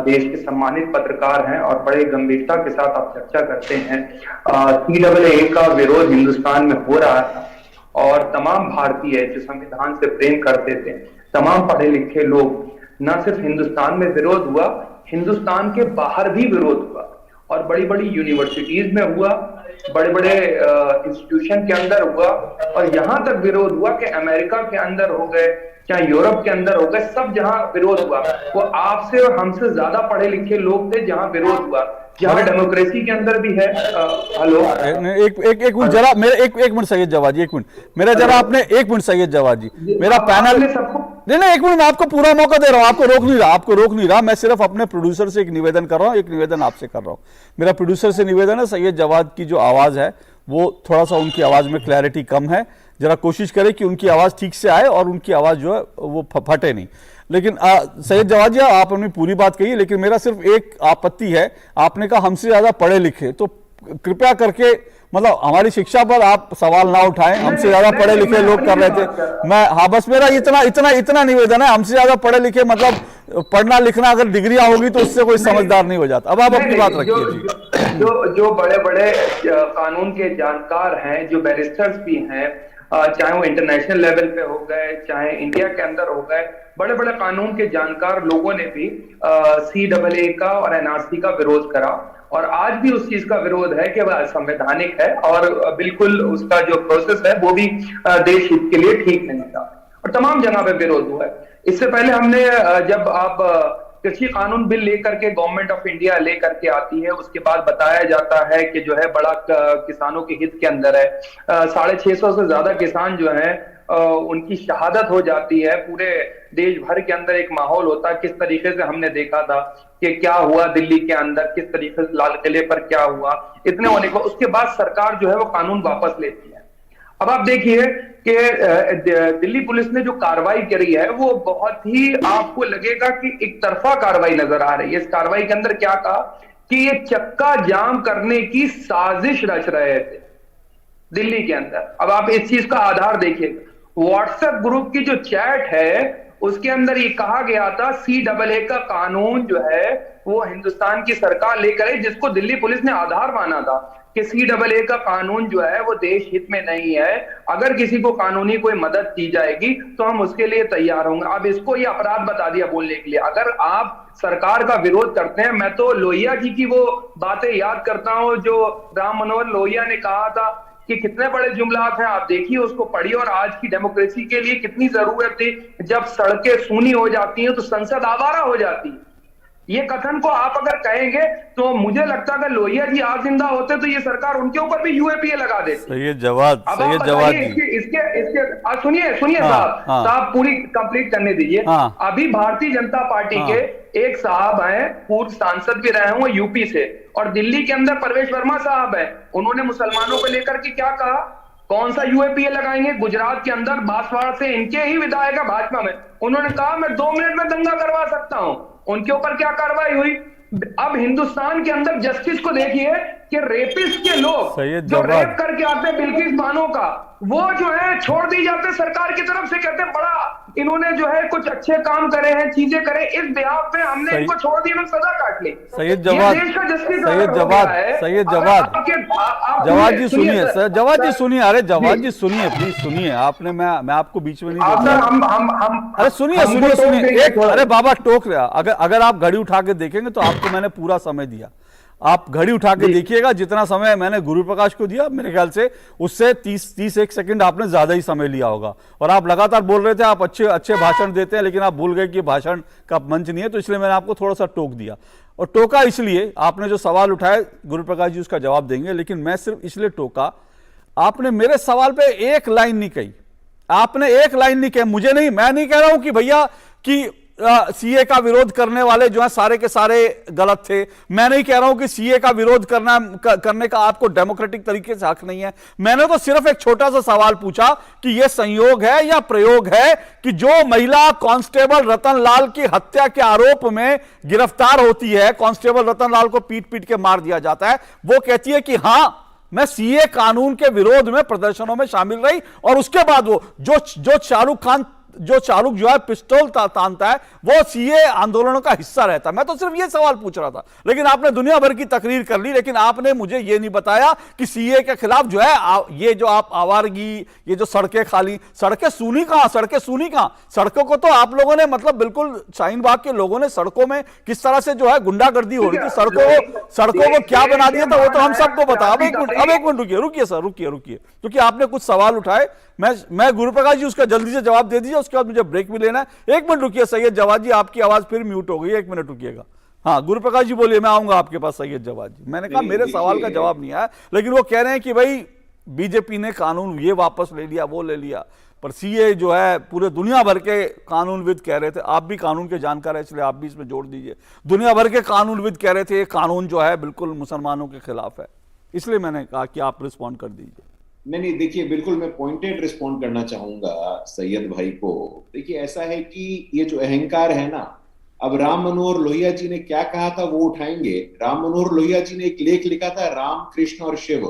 Speaker 7: देश के सम्मानित पत्रकार हैं और बड़े गंभीरता के साथ आप चर्चा करते हैं। CAA का विरोध हिंदुस्तान में हो रहा था और तमाम भारतीय जो संविधान से प्रेम करते थे, तमाम पढ़े लिखे लोग, न सिर्फ हिंदुस्तान में विरोध हुआ, हिंदुस्तान के बाहर भी विरोध हुआ और बड़ी बड़ी यूनिवर्सिटीज में हुआ, बड़े बड़े इंस्टीट्यूशन के अंदर हुआ, और यहां तक विरोध हुआ कि अमेरिका के अंदर हो गए, चाहे यूरोप के अंदर हो गए, सब जहां विरोध हुआ वो आपसे और हमसे ज्यादा पढ़े लिखे लोग थे जहां विरोध हुआ, जहां डेमोक्रेसी के अंदर भी है। हेलो,
Speaker 1: एक मिनट जरा, मेरे एक मिनट सैयद जवाद जी, एक मिनट मेरा जरा, आपने एक मिनट सैयद जवाद जी, मेरा पैनल, नहीं एक मिनट, मैं आपको पूरा मौका दे रहा हूं, आपको रोक नहीं रहा, मैं सिर्फ अपने प्रोड्यूसर से एक निवेदन कर रहा हूं, एक निवेदन आपसे कर रहा हूं। मेरा प्रोड्यूसर से निवेदन है, सैयद जवाद की जो आवाज है वो थोड़ा सा, उनकी आवाज में क्लैरिटी कम है, जरा कोशिश करें कि उनकी आवाज ठीक से आए और उनकी आवाज जो है वो फटे नहीं। लेकिन सैयद जवाद जी, आप अपनी पूरी बात कही, लेकिन मेरा सिर्फ एक आपत्ति है, आपने कहा हमसे ज्यादा पढ़े लिखे, तो कृपया करके मतलब हमारी शिक्षा पर आप सवाल ना उठाएं। हमसे ज्यादा पढ़े लिखे लोग कर रहे थे, मैं, हाँ बस मेरा इतना निवेदन है, हमसे ज्यादा पढ़े लिखे मतलब पढ़ना लिखना अगर डिग्रियां होगी तो उससे कोई समझदार नहीं हो जाता। अब आप अपनी बात रखिए जी।
Speaker 7: जो बड़े बड़े कानून के जानकार हैं, जो बैरिस्टर्स भी हैं, चाहे वो इंटरनेशनल लेवल पे हो गए, चाहे इंडिया के अंदर हो गए, बड़े बड़े कानून के जानकार लोगों ने भी CAA का और NRC का विरोध करा, और आज भी उस चीज का विरोध है कि वह असंवैधानिक है और बिल्कुल उसका जो प्रोसेस है वो भी देश हित के लिए ठीक नहीं था, और तमाम जगह पे विरोध हुआ है। इससे पहले हमने, जब आप कृषि कानून बिल लेकर के गवर्नमेंट ऑफ इंडिया लेकर के आती है, उसके बाद बताया जाता है कि जो है बड़ा किसानों के हित के अंदर है, 650 से ज्यादा किसान जो है उनकी शहादत हो जाती है, पूरे देश भर के अंदर एक माहौल होता है। किस तरीके से हमने देखा था कि क्या हुआ दिल्ली के अंदर, किस तरीके से लाल किले पर क्या हुआ, इतने होने को उसके बाद सरकार जो है वो कानून वापस लेती है। अब आप देखिए कि दिल्ली पुलिस ने जो कार्रवाई करी है वो बहुत ही आपको लगेगा कि एक तरफा कार्रवाई नजर आ रही है। इस कार्रवाई के अंदर क्या कहा कि ये चक्का जाम करने की साजिश रच रहे थे दिल्ली के अंदर। अब आप इस चीज का आधार देखिए, व्हाट्सएप ग्रुप की जो चैट है उसके अंदर ये कहा गया था CAA का कानून जो है वो हिंदुस्तान की सरकार लेकर आई, जिसको दिल्ली पुलिस ने आधार माना था कि CAA का कानून जो है वो देश हित में नहीं है, अगर किसी को कानूनी कोई मदद की जाएगी तो हम उसके लिए तैयार होंगे। अब इसको ये अपराध बता दिया बोलने के लिए। अगर आप सरकार का विरोध करते हैं, मैं तो लोहिया जी की वो बातें याद करता हूं जो राम मनोहर लोहिया ने कहा था कि कितने बड़े जुमलात हैं, आप देखिए उसको पढ़िए। और आज की डेमोक्रेसी के लिए कितनी जरूरत थी, जब सड़कें सूनी हो जाती हैं तो संसद आवारा हो जाती है। ये कथन को आप अगर कहेंगे तो मुझे लगता है अगर लोहिया जी आज जिंदा होते तो ये सरकार उनके ऊपर भी UAPA लगा देती।
Speaker 1: सैयद जवाद,
Speaker 7: अब
Speaker 1: सैयद
Speaker 7: आप
Speaker 1: जवाद
Speaker 7: बताइए
Speaker 1: जी,
Speaker 7: इसके सुनिए
Speaker 1: हाँ,
Speaker 7: साहब,
Speaker 1: हाँ,
Speaker 7: साहब पूरी कंप्लीट करने दीजिए।
Speaker 1: हाँ,
Speaker 7: अभी भारतीय जनता पार्टी
Speaker 1: हाँ,
Speaker 7: के एक साहब हैं, पूर्व सांसद भी रहे हुए यूपी से, और दिल्ली के अंदर परवेश वर्मा साहब हैं, उन्होंने मुसलमानों को लेकर के क्या कहा, कौन सा UAPA लगाएंगे। गुजरात के अंदर बांसवाड़ा से इनके ही विधायक है भाजपा में, उन्होंने कहा मैं 2 मिनट में दंगा करवा सकता हूं। उनके ऊपर क्या कार्रवाई हुई। अब हिंदुस्तान के अंदर जस्टिस को देखिए कि रेपिस्ट के लोग जो रेप करके आते हैं बिल्किस बानो का, वो जो है छोड़ दी जाते सरकार की तरफ से, कहते हैं बड़ा इन्होंने जो है कुछ अच्छे काम करे हैं, चीजें करे, इस बिहाफ पे हमने इनको छोड़ दी, इन्होंने सजा काट ली।
Speaker 1: सैयद जवाद, सैयद जवाद, सैयद जवाद, जवाद जी सुनिए सर, जवाद जी सुनिए, अरे जवाद जी सुनिए, प्लीज सुनिए। आपने मैं आपको बीच में नहीं
Speaker 7: हम
Speaker 1: अरे सुनिए सुनिए सुनिए एक, अरे बाबा टोक रहा, अगर आप घड़ी उठा के देखेंगे तो आपको मैंने पूरा समय दिया, आप घड़ी उठा के देखिएगा जितना समय मैंने गुरु प्रकाश को दिया, मेरे ख्याल से उससे 30 सेकंड आपने ज्यादा ही समय लिया होगा। और आप लगातार बोल रहे थे आप अच्छे भाषण देते हैं, लेकिन आप भूल गए कि भाषण का मंच नहीं है, तो इसलिए मैंने आपको थोड़ा सा टोक दिया। और टोका इसलिए, आपने जो सवाल उठाए गुरु प्रकाश जी उसका जवाब देंगे, लेकिन मैं सिर्फ इसलिए टोका, आपने मेरे सवाल पे एक लाइन नहीं कही, आपने एक लाइन नहीं कही, मुझे नहीं, मैं नहीं कह रहा हूं कि भैया कि सीए का विरोध करने वाले जो है सारे के सारे गलत थे, मैं नहीं कह रहा हूं कि सीए का विरोध करने का आपको डेमोक्रेटिक तरीके से हक नहीं है। मैंने तो सिर्फ एक छोटा सा सवाल पूछा कि यह संयोग है या प्रयोग है कि जो महिला कांस्टेबल रतन लाल की हत्या के आरोप में गिरफ्तार होती है, कांस्टेबल रतन लाल को पीट पीट के मार दिया जाता है, वो कहती है कि हां मैं सीए कानून के विरोध में प्रदर्शनों में शामिल रही, और उसके बाद वो जो शाहरुख जो है पिस्टल तानता है वो सीए आंदोलनों का हिस्सा रहता है। मैं तो सिर्फ ये सवाल पूछ रहा था, लेकिन आपने दुनिया भर की तकरीर कर ली, लेकिन आपने मुझे ये नहीं बताया कि सीए के खिलाफ जो है ये जो आप आवारगी, ये जो सड़कें खाली, सड़कें सूनी कहां, सड़कों को तो आप लोगों ने मतलब बिल्कुल शाहीन बाग के लोगों ने सड़कों में किस तरह से जो है गुंडागर्दी हो रही थी, सड़कों को क्या बना दिया था वो तो हम सबको बता। अब एक मिनट रुकिए सर, रुकिए, क्योंकि आपने कुछ सवाल उठाए, मैं गुरु प्रकाश जी उसका जल्दी से जवाब दे दीजिए, उसके बाद मुझे ब्रेक भी लेना है। 1 मिनट रुकिए सैयद जवाद जी, आपकी आवाज फिर म्यूट हो गई, 1 मिनट रुकिएगा। हाँ गुरु प्रकाश जी बोलिए, मैं आऊंगा आपके पास सैयद जवाद जी। मैंने कहा मेरे सवाल का जवाब नहीं आया, लेकिन वो कह रहे हैं कि भाई बीजेपी ने कानून ये वापस ले लिया, वो ले लिया, पर सीए जो है पूरे दुनिया भर के कानूनविद कह रहे थे, आप भी कानून के जानकार है इसलिए आप भी इसमें जोड़ दीजिए, दुनिया भर के कानूनविद कह रहे थे ये कानून जो है बिल्कुल मुसलमानों के खिलाफ है, इसलिए मैंने कहा कि आप रिस्पॉन्ड कर दीजिए।
Speaker 6: नहीं देखिए, बिल्कुल मैं पॉइंटेड रिस्पॉन्ड करना चाहूंगा सैयद भाई को। देखिए ऐसा है कि ये जो अहंकार है ना, अब राम मनोहर लोहिया जी ने क्या कहा था वो उठाएंगे। राम मनोहर लोहिया जी ने एक लेख लिखा था, राम कृष्ण और शिव,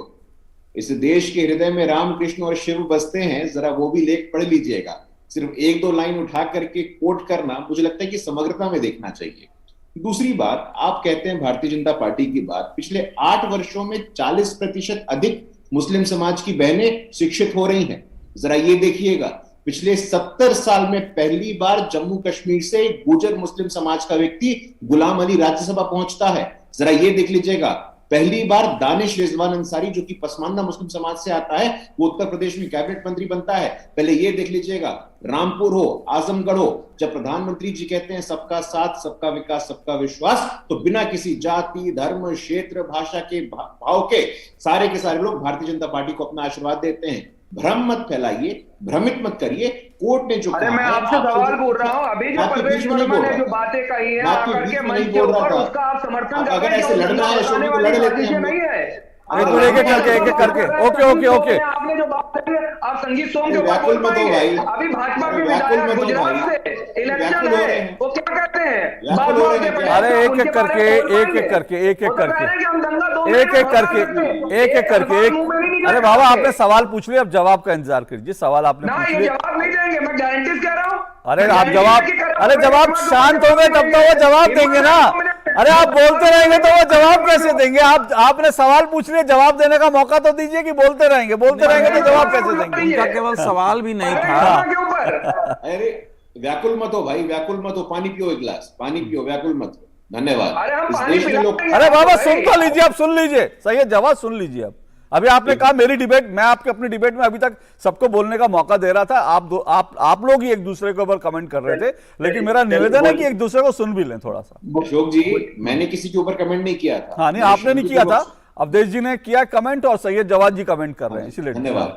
Speaker 6: इस देश के हृदय में राम कृष्ण और शिव बसते हैं, जरा वो भी लेख पढ़ लीजिएगा। सिर्फ 1-2 लाइन उठा करके कोट करना मुझे लगता है कि समग्रता में देखना चाहिए। दूसरी बात, आप कहते हैं भारतीय जनता पार्टी की बात, पिछले 8 वर्षों में 40% अधिक मुस्लिम समाज की बहनें शिक्षित हो रही हैं। जरा ये देखिएगा, पिछले 70 साल में पहली बार जम्मू कश्मीर से गुर्जर मुस्लिम समाज का व्यक्ति गुलाम अली राज्यसभा पहुंचता है। जरा ये देख लीजिएगा, पहली बार दानिश रिजवान अंसारी जो कि पसमानदा मुस्लिम समाज से आता है, वो उत्तर प्रदेश में कैबिनेट मंत्री बनता है। पहले ये देख लीजिएगा, रामपुर हो, आजमगढ़ हो, जब प्रधानमंत्री जी कहते हैं सबका साथ, सबका विकास, सबका विश्वास, तो बिना किसी जाति, धर्म, क्षेत्र, भाषा के भाव के सारे के सारे लोग भारतीय जनता पार्टी को अपना आशीर्वाद देते हैं। भ्रम मत फैलाइए, भ्रमित मत करिए। कोर्ट ने जो
Speaker 7: अरे मैं आपसे सवाल बोल रहा हूँ, अभी जो परवेश वर्मा ने जो बातें कही है आकर के मंच के ऊपर, उसका आप समर्थन कर रहे हैं।
Speaker 6: अगर ऐसे लड़ना है शो में तो लड़ लेते हैं।
Speaker 7: नहीं है,
Speaker 1: एक करके ओके
Speaker 7: आपने जो बात कही आप संगीत सोम के ऊपर
Speaker 6: व्याकुल
Speaker 7: बोल
Speaker 6: मत हो
Speaker 7: पाएंगे?
Speaker 6: भाई।
Speaker 7: अभी भाजपा के
Speaker 6: व्याकुल
Speaker 7: विधायक
Speaker 6: मत हो
Speaker 7: गुजरात
Speaker 6: भाई।
Speaker 7: से इलेक्शन
Speaker 6: व्याकुल हो रहे
Speaker 7: है,
Speaker 6: हैं।
Speaker 7: वो क्या कहते हैं?
Speaker 6: व्याकुल हो रहे हैं क्या?
Speaker 1: अरे एक एक करके अरे बाबा आपने सवाल पूछ लिया, अब जवाब का इंतजार कीजिए। सवाल आपने
Speaker 7: ना
Speaker 1: पूछ
Speaker 7: ये
Speaker 1: लिया।
Speaker 7: जवाब नहीं देंगे, मैं गारंटी कह रहा हूँ।
Speaker 1: अरे आप जवाब शांत हो गए तब तो वो जवाब देंगे ना। अरे आप बोलते रहेंगे तो वो जवाब कैसे देंगे? आपने सवाल पूछ लिया, जवाब देने का मौका तो दीजिए कि बोलते रहेंगे तो जवाब कैसे देंगे?
Speaker 4: उनका केवल सवाल भी नहीं था।
Speaker 6: अरे व्याकुल मत हो भाई, व्याकुल मत हो। पानी पियो, एक गिलास पानी पियो, व्याकुल मत हो। धन्यवाद।
Speaker 7: अरे हम
Speaker 6: इस
Speaker 7: पानी
Speaker 6: देश में लोग
Speaker 7: पिलाएंगे।
Speaker 1: अरे बाबा सुन तो लीजिए, आप सुन लीजिए, सही है, जवाब सुन लीजिए। अब अभी आपने कहा मेरी डिबेट, मैं आपके अपनी डिबेट में अभी तक सबको बोलने का मौका दे रहा था। आप लोग ही एक दूसरे के ऊपर कमेंट कर रहे थे, लेकिन मेरा निवेदन है कि एक दूसरे को सुन भी लें थोड़ा सा।
Speaker 6: अशोक जी, मैंने किसी के ऊपर कमेंट नहीं किया था।
Speaker 1: हाँ नहीं, आपने नहीं किया था, अवधेश जी ने किया कमेंट और सैयद जवाद जी कमेंट कर रहे हैं, इसलिए
Speaker 6: धन्यवाद।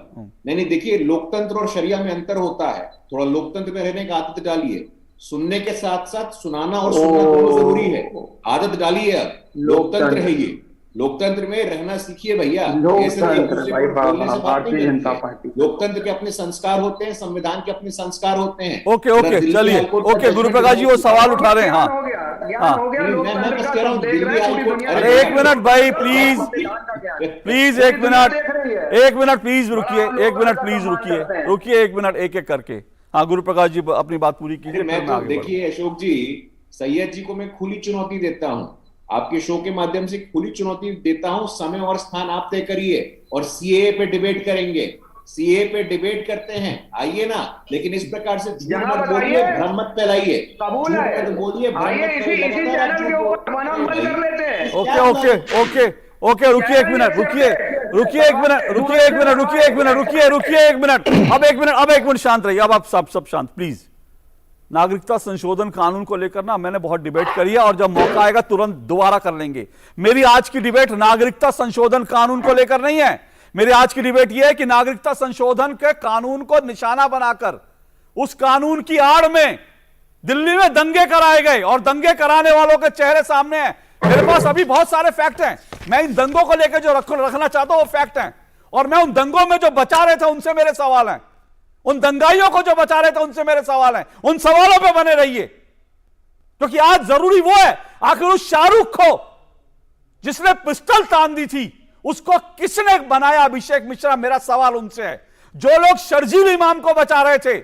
Speaker 6: नहीं, देखिए, लोकतंत्र और शरिया में अंतर होता है। थोड़ा लोकतंत्र में रहने का आदत डालिए। सुनने के साथ साथ सुनाना और सुनना दोनों जरूरी है। आदत डालिए। अब लोकतंत्र है ये, लोकतंत्र में रहना सीखिए भैया। ऐसे नहीं, एक दूसरे को बोलने से बात नहीं बनती है। लोकतंत्र के अपने संस्कार होते हैं, संविधान के अपने संस्कार होते हैं।
Speaker 1: ओके चलिए, ओके गुरु प्रकाश जी वो सवाल उठा रहे हैं। हाँ
Speaker 6: मैं बस कह रहा हूँ, दिल्ली हाईकोर्ट।
Speaker 1: अरे एक मिनट भाई, प्लीज एक मिनट प्लीज रुकिए, एक मिनट, एक करके। हाँ गुरु प्रकाश जी अपनी बात पूरी कीजिए।
Speaker 6: मैं तो देखिए अशोक जी, सैयद जी को मैं खुली चुनौती देता हूं, आपके शो के माध्यम से खुली चुनौती देता हूं। समय और स्थान आप तय करिए और सीएए पे डिबेट करेंगे। सीएए पे डिबेट करते हैं, आइए ना। लेकिन इस प्रकार से झूठ मत बोलिए, भ्रम मत फैलाइए।
Speaker 7: कबूल है,
Speaker 6: बोलिए,
Speaker 1: ओके रुकिए एक मिनट, शांत रहिए। अब आप सब शांत प्लीज। नागरिकता संशोधन कानून को लेकर ना मैंने बहुत डिबेट करी है और जब मौका आएगा तुरंत दोबारा कर लेंगे। मेरी आज की डिबेट नागरिकता संशोधन कानून को लेकर नहीं है। मेरी आज की डिबेट यह है कि नागरिकता संशोधन के कानून को निशाना बनाकर उस कानून की आड़ में दिल्ली में दंगे कराए गए और दंगे कराने वालों के चेहरे सामने हैं। मेरे पास अभी बहुत सारे फैक्ट हैं। मैं इन दंगों को लेकर जो रखना चाहता हूं वो फैक्ट हैं, और मैं उन दंगों में जो बचा रहे थे उनसे मेरे सवाल हैं। उन दंगाइयों को जो बचा रहे थे उनसे मेरे सवाल हैं। उन सवालों पे बने रहिए, क्योंकि आज जरूरी वो है, आखिर उस शाहरुख को जिसने पिस्टल तान दी थी उसको किसने बनाया? अभिषेक मिश्रा। मेरा सवाल उनसे है। जो लोग शर्जील इमाम को बचा रहे थे,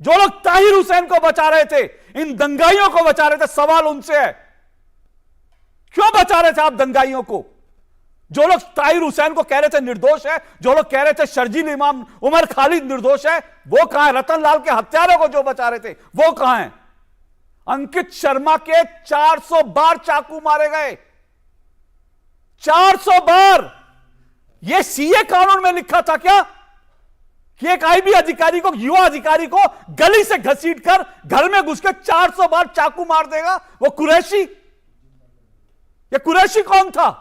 Speaker 1: जो लोग ताहिर हुसैन को बचा रहे थे, इन दंगाइयों को बचा रहे थे, सवाल उनसे है क्यों बचा रहे थे आप दंगाइयों को? जो लोग ताहिर हुसैन को कह रहे थे निर्दोष है, जो लोग कह रहे थे शर्जील इमाम उमर खालिद निर्दोष है, वो कहां है? रतनलाल के हत्यारों को जो बचा रहे थे वो कहां है? अंकित शर्मा के 400 बार चाकू मारे गए, 400 बार। यह सीए कानून में लिखा था क्या कि एक आईबी अधिकारी को, युवा अधिकारी को गली से घसीटकर घर में घुस के 400 बार चाकू मार देगा? वो कुरैशी, ये कुरैशी कौन था?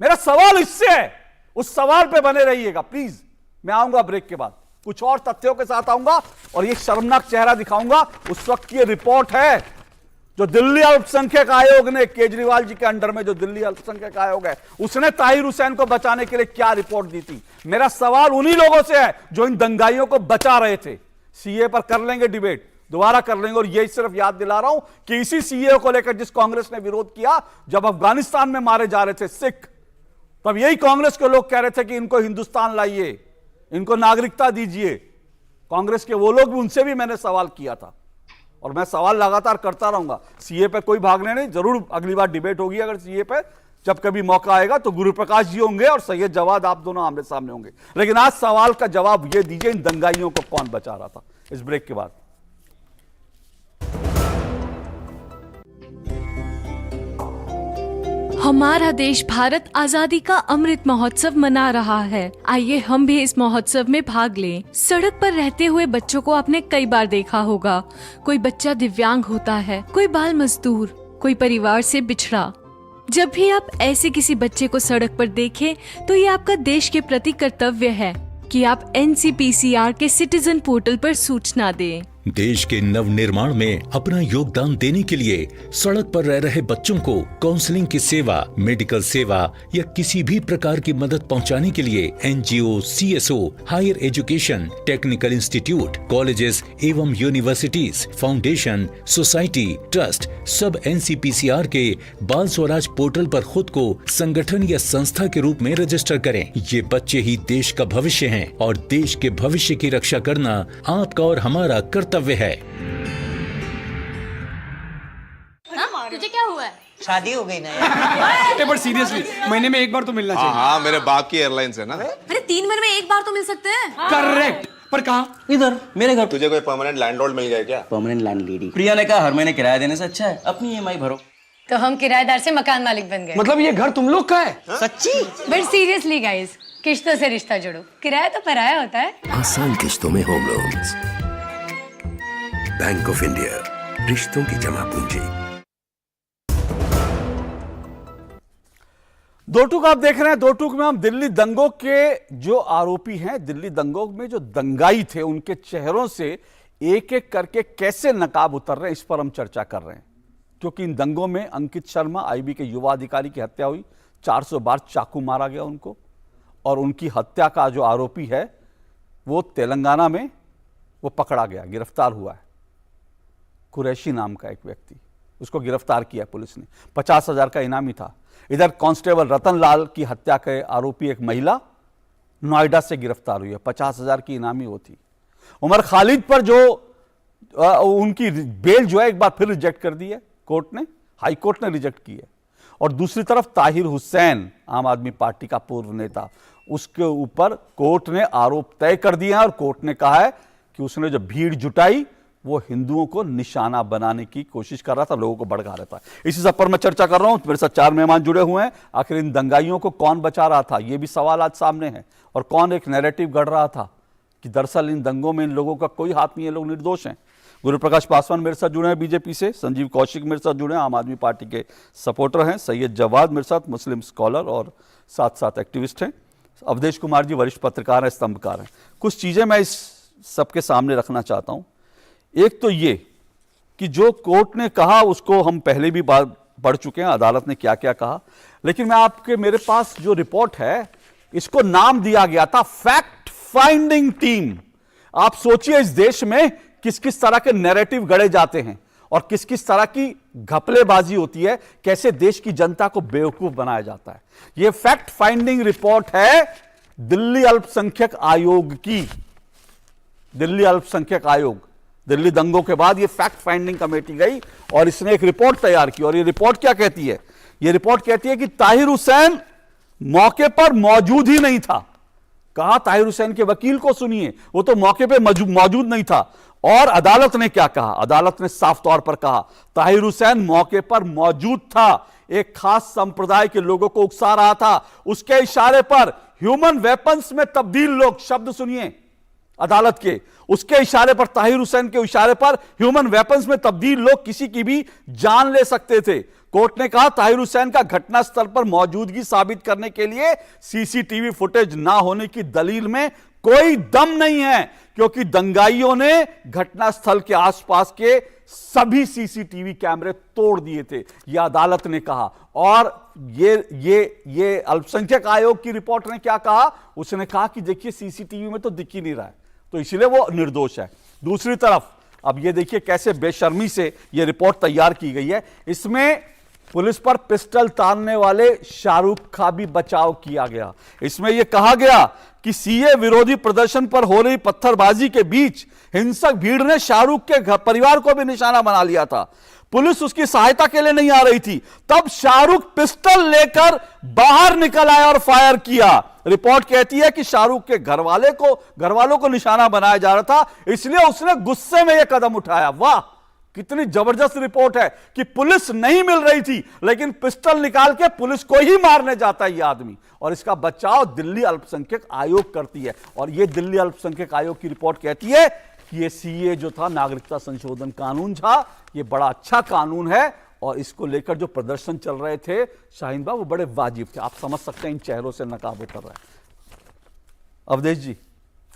Speaker 1: मेरा सवाल इससे है, उस सवाल पे बने रहिएगा प्लीज। मैं आऊंगा ब्रेक के बाद, कुछ और तथ्यों के साथ आऊंगा और ये शर्मनाक चेहरा दिखाऊंगा। उस वक्त की रिपोर्ट है जो दिल्ली अल्पसंख्यक आयोग ने, केजरीवाल जी के अंडर में जो दिल्ली अल्पसंख्यक आयोग है, उसने ताहिर हुसैन को बचाने के लिए क्या रिपोर्ट दी थी। मेरा सवाल उन्हीं लोगों से है जो इन दंगाइयों को बचा रहे थे। सीए पर कर लेंगे डिबेट, दोबारा कर लेंगे। और यही सिर्फ याद दिला रहा हूं कि इसी सीए को लेकर जिस कांग्रेस ने विरोध किया जब अफगानिस्तान में मारे जा रहे थे सिख, तब यही कांग्रेस के लोग कह रहे थे कि इनको हिंदुस्तान लाइए, इनको नागरिकता दीजिए। कांग्रेस के वो लोग भी, उनसे भी मैंने सवाल किया था और मैं सवाल लगातार करता रहूंगा। सीए पे कोई भागने नहीं, जरूर अगली बार डिबेट होगी अगर सीए पे, जब कभी मौका आएगा तो गुरु प्रकाश जी होंगे और सैयद जवाद, आप दोनों आमने सामने होंगे। लेकिन आज सवाल का जवाब ये दीजिए, इन दंगाइयों को कौन बचा रहा था? इस ब्रेक के बाद।
Speaker 8: हमारा देश भारत आजादी का अमृत महोत्सव मना रहा है। आइए हम भी इस महोत्सव में भाग लें। सड़क पर रहते हुए बच्चों को आपने कई बार देखा होगा। कोई बच्चा दिव्यांग होता है, कोई बाल मजदूर, कोई परिवार से बिछड़ा। जब भी आप ऐसे किसी बच्चे को सड़क पर देखें तो ये आपका देश के प्रति कर्तव्य है कि आप NCPCR के सिटीजन पोर्टल पर सूचना दें।
Speaker 9: देश के नवनिर्माण में अपना योगदान देने के लिए सड़क पर रह रहे बच्चों को काउंसलिंग की सेवा, मेडिकल सेवा या किसी भी प्रकार की मदद पहुंचाने के लिए NGO, CSO, higher education, technical institute, colleges एवं यूनिवर्सिटीज, फाउंडेशन, सोसाइटी, ट्रस्ट सब एनसीपीसीआर के बाल स्वराज पोर्टल पर खुद को संगठन या संस्था के रूप में रजिस्टर करें। ये बच्चे ही देश का भविष्य हैं और देश के भविष्य की रक्षा करना आपका और हमारा कर्तव्य है।
Speaker 10: तुझे क्या हुआ है?
Speaker 11: शादी हो गई ना यार।
Speaker 12: बट सीरियसली महीने में एक बार तो मिलना चाहिए।
Speaker 13: हाँ, मेरे बाप की एयरलाइंस है ना।
Speaker 10: अरे 3 महीने में एक बार तो मिल सकते हैं।
Speaker 12: करेक्ट, पर कहाँ?
Speaker 11: इधर मेरे घर।
Speaker 13: तुझे कोई परमानेंट लैंडलॉर्ड मिल गया क्या?
Speaker 11: Permanent landlady. प्रिया ने कहा हर महीने किराया देने से अच्छा है अपनी ईएमआई भरो।
Speaker 10: तो हम किराएदार से मकान मालिक बन गए।
Speaker 12: मतलब ये घर तुम लोग का है?
Speaker 11: सच्ची?
Speaker 10: बट सीरियसली गाइस, किश्तों से रिश्ता जोड़ो, किराया तो पराया होता है।
Speaker 14: आसान किश्तों में home loans. Bank of India, रिश्तों की जमा पूंजी।
Speaker 1: दो टूक आप देख रहे हैं। दो टूक में हम दिल्ली दंगों के जो आरोपी हैं, दिल्ली दंगों में जो दंगाई थे, उनके चेहरों से एक एक करके कैसे नकाब उतर रहे हैं, इस पर हम चर्चा कर रहे हैं। क्योंकि इन दंगों में अंकित शर्मा, आईबी के युवा अधिकारी की हत्या हुई, 400 बार चाकू मारा गया उनको, और उनकी हत्या का जो आरोपी है वो तेलंगाना में वो पकड़ा गया, गिरफ्तार हुआ है। कुरैशी नाम का एक व्यक्ति, उसको गिरफ्तार किया पुलिस ने, 50,000 का इनामी था। इधर कांस्टेबल रतन लाल की हत्या के आरोपी एक महिला नोएडा से गिरफ्तार हुई है, 50,000 की इनामी वो थी। उमर खालिद पर जो उनकी बेल जो है एक बार फिर रिजेक्ट कर दी है कोर्ट ने, हाई कोर्ट ने रिजेक्ट की है। और दूसरी तरफ ताहिर हुसैन, आम आदमी पार्टी का पूर्व नेता, उसके ऊपर कोर्ट ने आरोप तय कर दिए हैं और कोर्ट ने कहा है कि उसने जो भीड़ जुटाई वो हिंदुओं को निशाना बनाने की कोशिश कर रहा था, लोगों को भड़का रहा था। इसी सब पर मैं चर्चा कर रहा हूं। मेरे साथ 4 मेहमान जुड़े हुए हैं। आखिर इन दंगाइयों को कौन बचा रहा था, ये भी सवाल आज सामने है। और कौन एक नैरेटिव गढ़ रहा था कि दरअसल इन दंगों में इन लोगों का कोई हाथ नहीं है, लोग निर्दोष हैं। गुरु प्रकाश पासवान मेरे साथ जुड़े हैं बीजेपी से, संजीव कौशिक मेरे साथ जुड़े हैं, आम आदमी पार्टी के सपोर्टर हैं, सैयद जवाद मेरे साथ, मुस्लिम स्कॉलर और साथ साथ एक्टिविस्ट हैं, अवधेश कुमार जी वरिष्ठ पत्रकार हैं, स्तंभकार हैं। कुछ चीजें मैं इस सबके सामने रखना चाहता हूं। एक तो ये कि जो कोर्ट ने कहा उसको हम पहले भी पढ़ चुके हैं, अदालत ने क्या क्या कहा, लेकिन मैं मेरे पास जो रिपोर्ट है इसको नाम दिया गया था फैक्ट फाइंडिंग टीम। आप सोचिए इस देश में किस किस तरह के नैरेटिव गढ़े जाते हैं और किस किस तरह की घपलेबाजी होती है, कैसे देश की जनता को बेवकूफ बनाया जाता है। यह फैक्ट फाइंडिंग रिपोर्ट है दिल्ली अल्पसंख्यक आयोग की। दिल्ली अल्पसंख्यक आयोग, दिल्ली दंगों के बाद ये फैक्ट फाइंडिंग कमेटी गई और इसने एक रिपोर्ट तैयार की। और ये रिपोर्ट क्या कहती है? ये रिपोर्ट कहती है कि ताहिर हुसैन मौके पर मौजूद ही नहीं था। कहा, ताहिर हुसैन के वकील को सुनिए, वो तो मौके पे मौजूद नहीं था। और अदालत ने क्या कहा? अदालत ने साफ तौर पर कहा ताहिर हुसैन मौके पर मौजूद था, एक खास संप्रदाय के लोगों को उकसा रहा था। उसके इशारे पर ह्यूमन वेपन्स में तब्दील लोग, शब्द सुनिए अदालत के, उसके इशारे पर, ताहिर हुसैन के इशारे पर ह्यूमन वेपन्स में तब्दील लोग किसी की भी जान ले सकते थे। कोर्ट ने कहा ताहिर हुसैन का घटनास्थल पर मौजूदगी साबित करने के लिए सीसीटीवी फुटेज ना होने की दलील में कोई दम नहीं है, क्योंकि दंगाइयों ने घटनास्थल के आसपास के सभी सीसीटीवी कैमरे तोड़ दिए थे, यह अदालत ने कहा। और ये अल्पसंख्यक आयोग की रिपोर्ट ने क्या कहा? उसने कहा कि देखिए सीसीटीवी में तो दिख ही नहीं रहा है, तो इसलिए वो निर्दोष है। दूसरी तरफ अब ये देखिए कैसे बेशर्मी से ये रिपोर्ट तैयार की गई है। इसमें पुलिस पर पिस्टल तानने वाले शाहरुख का भी बचाव किया गया। इसमें यह कहा गया कि सीए विरोधी प्रदर्शन पर हो रही पत्थरबाजी के बीच हिंसक भीड़ ने शाहरुख के परिवार को भी निशाना बना लिया था। पुलिस उसकी सहायता के लिए नहीं आ रही थी, तब शाहरुख पिस्टल लेकर बाहर निकल आया और फायर किया। रिपोर्ट कहती है कि शाहरुख के घरवालों को निशाना बनाया जा रहा था, इसलिए उसने गुस्से में यह कदम उठाया। वाह, कितनी जबरदस्त रिपोर्ट है कि पुलिस नहीं मिल रही थी लेकिन पिस्टल निकाल के पुलिस को ही मारने जाता है यह आदमी, और इसका बचाव दिल्ली अल्पसंख्यक आयोग करती है। और यह दिल्ली अल्पसंख्यक आयोग की रिपोर्ट कहती है कि यह सीए जो था, नागरिकता संशोधन कानून था, यह बड़ा अच्छा कानून है और इसको लेकर जो प्रदर्शन चल रहे थे शाहीन बाबू, वो बड़े वाजिब थे। आप समझ सकते हैं इन चेहरों से नकाब उतर रहा है। अवधेश जी,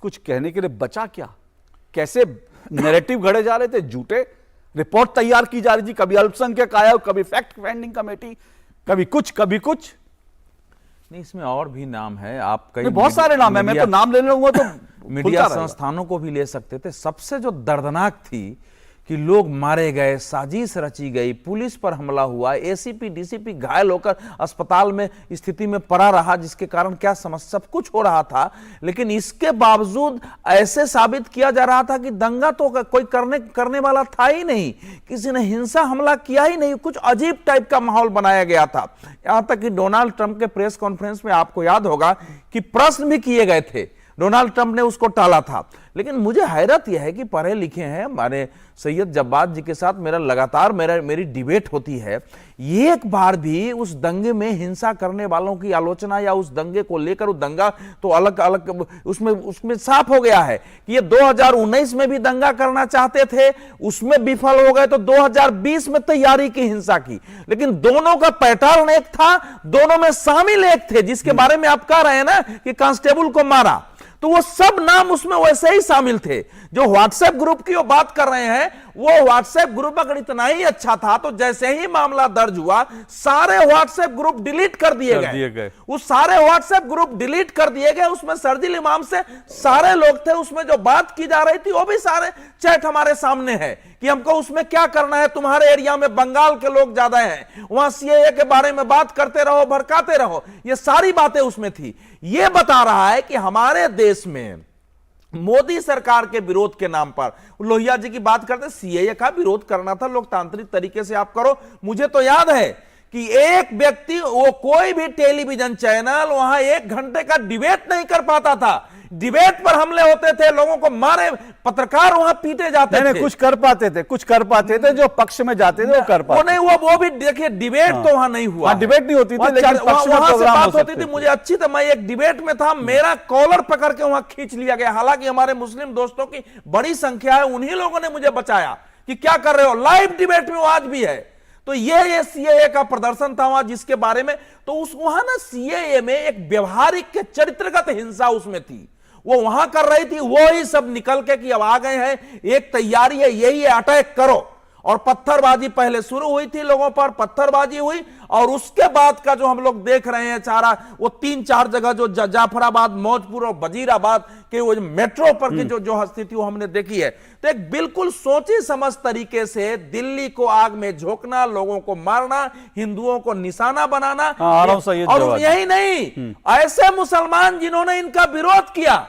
Speaker 1: कुछ कहने के लिए बचा क्या? कैसे नैरेटिव घड़े जा रहे थे, झूठे रिपोर्ट तैयार की जा रही थी, कभी अल्पसंख्यक आयोग, कभी फैक्ट फाइंडिंग कमेटी, कभी कुछ।
Speaker 4: नहीं, इसमें और भी नाम है, आप कई
Speaker 1: बहुत सारे नाम है, मैं तो नाम लेने लगूंगा तो
Speaker 4: मीडिया संस्थानों को भी ले सकते थे। सबसे जो दर्दनाक थी कि लोग मारे गए, साजिश रची गई, पुलिस पर हमला हुआ, एसीपी डीसीपी घायल होकर अस्पताल में स्थिति में पड़ा रहा, जिसके कारण क्या समस्या, सब कुछ हो रहा था। लेकिन इसके बावजूद ऐसे साबित किया जा रहा था कि दंगा तो कोई करने वाला था ही नहीं, किसी ने हिंसा हमला किया ही नहीं, कुछ अजीब टाइप का माहौल बनाया गया था। यहां तक कि डोनाल्ड ट्रंप के प्रेस कॉन्फ्रेंस में आपको याद होगा कि प्रश्न भी किए गए थे, डोनाल्ड ट्रंप ने उसको टाला था। लेकिन मुझे हैरत यह है कि पढ़े लिखे हैं हमारे सैयद जब्बाद जी के साथ मेरा लगातार मेरी डिबेट होती है, एक बार भी उस दंगे में हिंसा करने वालों की आलोचना या उस दंगे को लेकर, उस दंगा तो अलग अलग उसमें साफ हो गया है कि ये 2019 में भी दंगा करना चाहते थे, उसमें विफल हो गए, तो 2020 में तैयारी की हिंसा की। लेकिन दोनों का पैटर्न एक था, दोनों में शामिल एक थे, जिसके बारे में आप कह रहे हैं ना कि कांस्टेबल को मारा, तो वो सब नाम उसमें वैसे ही शामिल थे। जो व्हाट्सएप ग्रुप की वो बात कर रहे हैं, वो व्हाट्सएप ग्रुप अगर इतना ही अच्छा था तो जैसे ही मामला दर्ज हुआ सारे व्हाट्सएप ग्रुप डिलीट कर दिए गए। उस सारे व्हाट्सएप ग्रुप डिलीट कर दिए गए, उसमें शर्जील इमाम से सारे लोग थे, उसमें जो बात की जा रही थी वो भी सारे चैट हमारे सामने है कि हमको उसमें क्या करना है, तुम्हारे एरिया में बंगाल के लोग ज्यादा हैं, वहां सीएए के बारे में बात करते रहो, भड़काते रहो, ये सारी बातें उसमें थी। ये बता रहा है कि हमारे देश में मोदी सरकार के विरोध के नाम पर, लोहिया जी की बात करते, सीएए का विरोध करना था लोकतांत्रिक तरीके से, आप करो। मुझे तो याद है कि एक व्यक्ति, वो कोई भी टेलीविजन चैनल वहां 1 घंटे का डिबेट नहीं कर पाता था, डिबेट पर हमले होते थे, लोगों को मारे, पत्रकार वहां पीटे जाते थे।
Speaker 1: कुछ कर पाते थे, जो पक्ष में जाते थे वो कर पाते।
Speaker 4: वो नहीं हुआ, वो भी देखिए डिबेट तो वहां नहीं हुआ,
Speaker 1: डिबेट नहीं होती थी, लेकिन
Speaker 4: वहां से बात होती थी। मुझे अच्छी तरह, मैं एक डिबेट में था, मेरा कॉलर पकड़ के वहां खींच लिया गया, हालांकि हमारे मुस्लिम दोस्तों की बड़ी संख्या है, उन्हीं लोगों ने मुझे बचाया कि क्या कर रहे हो, लाइव डिबेट में वो आज भी है। तो ये सीएए का प्रदर्शन था वहां, जिसके बारे में तो उस वहां ना सीएए में एक व्यवहारिक के चरित्रगत हिंसा उसमें थी, वो वहां कर रही थी, वो ही सब निकल के कि अब आ गए हैं, एक तैयारी है, यही है, अटैक करो। और पत्थरबाजी पहले शुरू हुई थी, लोगों पर पत्थरबाजी हुई, और उसके बाद का जो हम लोग देख रहे हैं सारा, वो 3-4 जगह जो जाफराबाद, मौजपुर और वजीराबाद के वो मेट्रो पर की जो स्थिति वो हमने देखी है। तो एक बिल्कुल सोची समझ तरीके से दिल्ली को आग में झोंकना, लोगों को मारना, हिंदुओं को निशाना बनाना, और यही नहीं, ऐसे मुसलमान जिन्होंने इनका विरोध किया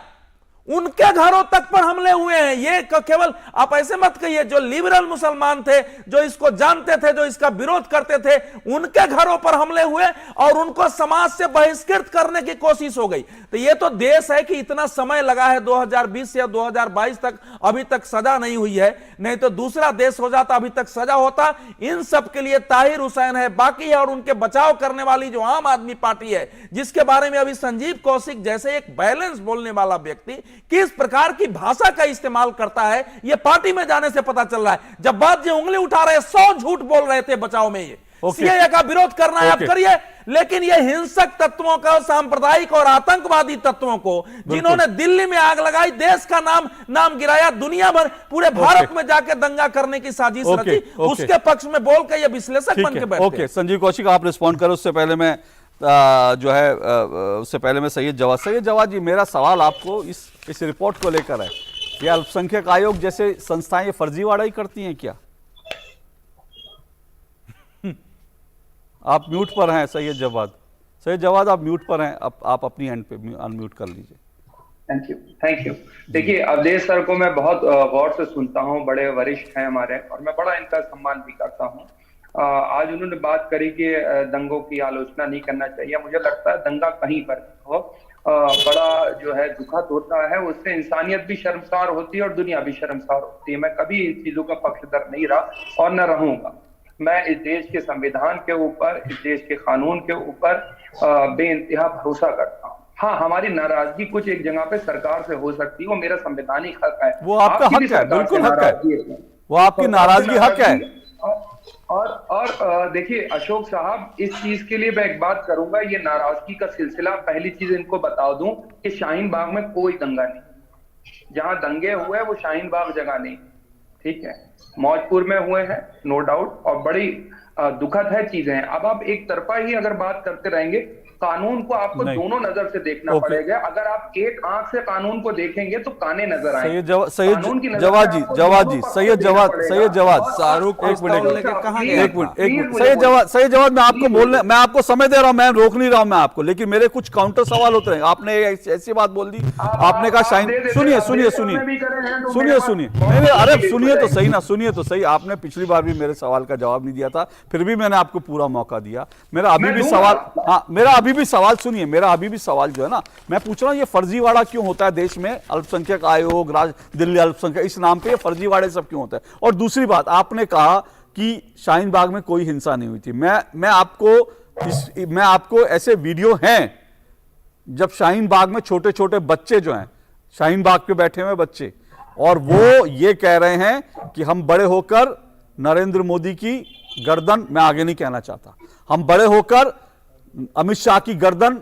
Speaker 4: उनके घरों तक पर हमले हुए हैं। ये केवल आप ऐसे मत कहिए, जो लिबरल मुसलमान थे, जो इसको जानते थे, जो इसका विरोध करते थे, उनके घरों पर हमले हुए और उनको समाज से बहिष्कृत करने की कोशिश हो गई। तो ये तो देश है कि इतना समय लगा है 2020 या 2022 तक, अभी तक सजा नहीं हुई है, नहीं तो दूसरा देश हो जाता, अभी तक सजा होता। इन सब के लिए ताहिर हुसैन है, बाकी है, और उनके बचाव करने वाली जो आम आदमी पार्टी है, जिसके बारे में अभी संजीव कौशिक जैसे एक बैलेंस बोलने वाला व्यक्ति किस प्रकार की भाषा का इस्तेमाल करता है, यह पार्टी में जाने से पता चल रहा है। जब बात जो उंगली उठा रहे, 100 झूठ बोल रहे थे बचाव में, ये सीएए का विरोध करना है आप करिए, लेकिन ये हिंसक तत्वों का, सांप्रदायिक और आतंकवादी तत्वों को, जिन्होंने दिल्ली में आग लगाई, देश का नाम गिराया, दुनिया भर, पूरे भारत में जाके दंगा करने की साजिश रची, उसके पक्ष में बोल के ये विश्लेषक बन के बैठे।
Speaker 1: ओके, संजीव कौशिक आप रिस्पॉन्ड करो, उससे पहले मैं उससे पहले मैं सैयद जवाद जी, मेरा सवाल आपको इस रिपोर्ट को लेकर है, ये अल्पसंख्यक आयोग जैसे संस्थाएं फर्जीवाड़ा ही करती हैं क्या? आप म्यूट पर हैं सैयद जवाद आप म्यूट पर हैं, आप अपनी हैंड पे अनम्यूट कर लीजिए।
Speaker 7: Thank you. देखिए, अवधेश सर को मैं बहुत गौर से सुनता हूं, बड़े वरिष्ठ हैं हमारे, और मैं बड़ा इनका सम्मान भी करता हूं। आज उन्होंने बात करी कि दंगों की आलोचना नहीं करना चाहिए। मुझे लगता है दंगा कहीं पर हो, बड़ा जो है दुखद होता है, उससे इंसानियत भी शर्मसार होती है और दुनिया भी शर्मसार होती है। मैं कभी इन चीजों का पक्षधर नहीं रहा और न रहूंगा। मैं इस देश के संविधान के ऊपर, इस देश के कानून के ऊपर बेइंतहा भरोसा करता हूँ। हाँ, हमारी नाराजगी कुछ एक जगह पे सरकार से हो सकती है, वो मेरा संवैधानिक हक है,
Speaker 1: वो आपका हक है, बिल्कुल हक है, वो आपकी नाराजगी हक है।
Speaker 7: और देखिए अशोक साहब, इस चीज के लिए मैं एक बात करूंगा, ये नाराजगी का सिलसिला, पहली चीज इनको बता दूं कि शाहीन बाग में कोई दंगा नहीं, जहां दंगे हुए वो शाहीन बाग जगह नहीं, ठीक है, मौजपुर में हुए हैं, नो डाउट, और बड़ी दुखद है चीजें। अब आप एक तरफा ही अगर बात करते रहेंगे, कानून को आपको दोनों नजर से देखना पड़ेगा। अगर आप एक आंख से कानून को देखेंगे तो काने नजर आएंगे।
Speaker 1: सैयद जवाद जी, सैयद जवाद,
Speaker 4: शाहरुख
Speaker 1: एक मिनट,
Speaker 4: शाहरुख
Speaker 1: सैयद जवाद, मैं आपको बोलने, मैं आपको समय दे रहा हूं, मैं रोक नहीं रहा हूं मैं आपको, लेकिन मेरे कुछ काउंटर सवाल होते हैं। आपने ऐसी बात बोल दी, आपने कहा शाहीन, सुनिए, नहीं, अरे सुनिए तो सही ना, सुनिए तो सही। आपने पिछली बार भी मेरे सवाल का जवाब नहीं दिया था, फिर भी मैंने आपको पूरा मौका दिया। मेरा अभी भी सवाल, हाँ, मेरा अभी भी सवाल सुनिए, मेरा अभी भी सवाल जो है ना, मैं पूछ रहा हूं ये फर्जीवाड़ा क्यों होता है देश में? अल्पसंख्यक आयोग, दिल्ली अल्पसंख्यक, इस नाम पे ये फर्जीवाड़े सब क्यों होते हैं? और दूसरी बात, आपने कहा कि शाहीन बाग में कोई हिंसा नहीं हुई थी। मैं आपको ऐसे वीडियो हैं जब शाहीन बाग में छोटे छोटे बच्चे जो हैं, शाहीन बाग पे बैठे हुए बच्चे, और वो ये कह रहे हैं कि हम बड़े होकर नरेंद्र मोदी की गर्दन, मैं आगे नहीं कहना चाहता, हम बड़े होकर अमित शाह की गर्दन,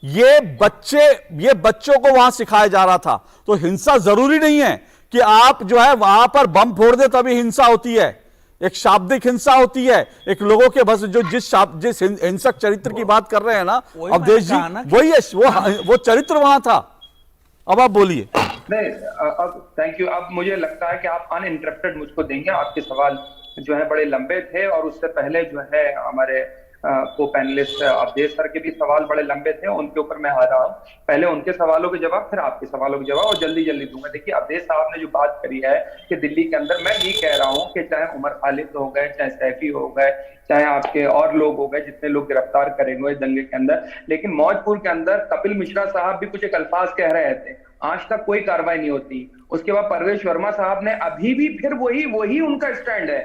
Speaker 1: ये बच्चों को वहां सिखाया जा रहा था। तो हिंसा जरूरी नहीं है कि आप जो है वहां पर बम फोड़ दे तभी हिंसा होती है। एक शाब्दिक हिंसा होती है, एक लोगों के बस जो जिस हिंसक चरित्र की बात कर रहे हैं ना अवधेश जी, वही है, वो चरित्र वहां था। अब आप बोलिए।
Speaker 7: नहीं, अब थैंक यू। अब मुझे लगता है कि आप अनइंटरप्टेड मुझको देंगे। आपके सवाल जो है बड़े लंबे थे, और उससे पहले जो है हमारे को पैनलिस्ट अवधेश सर के भी सवाल बड़े लंबे थे, उनके ऊपर मैं आ रहा हूँ। पहले उनके सवालों के जवाब, फिर आपके सवालों के जवाब, और जल्दी जल्दी दूंगा। देखिए, अवधेश साहब ने जो बात करी है कि दिल्ली के अंदर, मैं ये कह रहा हूँ कि चाहे उमर खालिद हो गए, चाहे सैफी हो गए, चाहे आपके और लोग हो गए, जितने लोग गिरफ्तार करे हुए दंगे के अंदर, लेकिन मौजपुर के अंदर कपिल मिश्रा साहब भी कुछ एक अल्फाज कह रहे थे, आज तक कोई कार्रवाई नहीं होती। उसके बाद परवेश वर्मा साहब ने अभी भी फिर वही उनका स्टैंड है,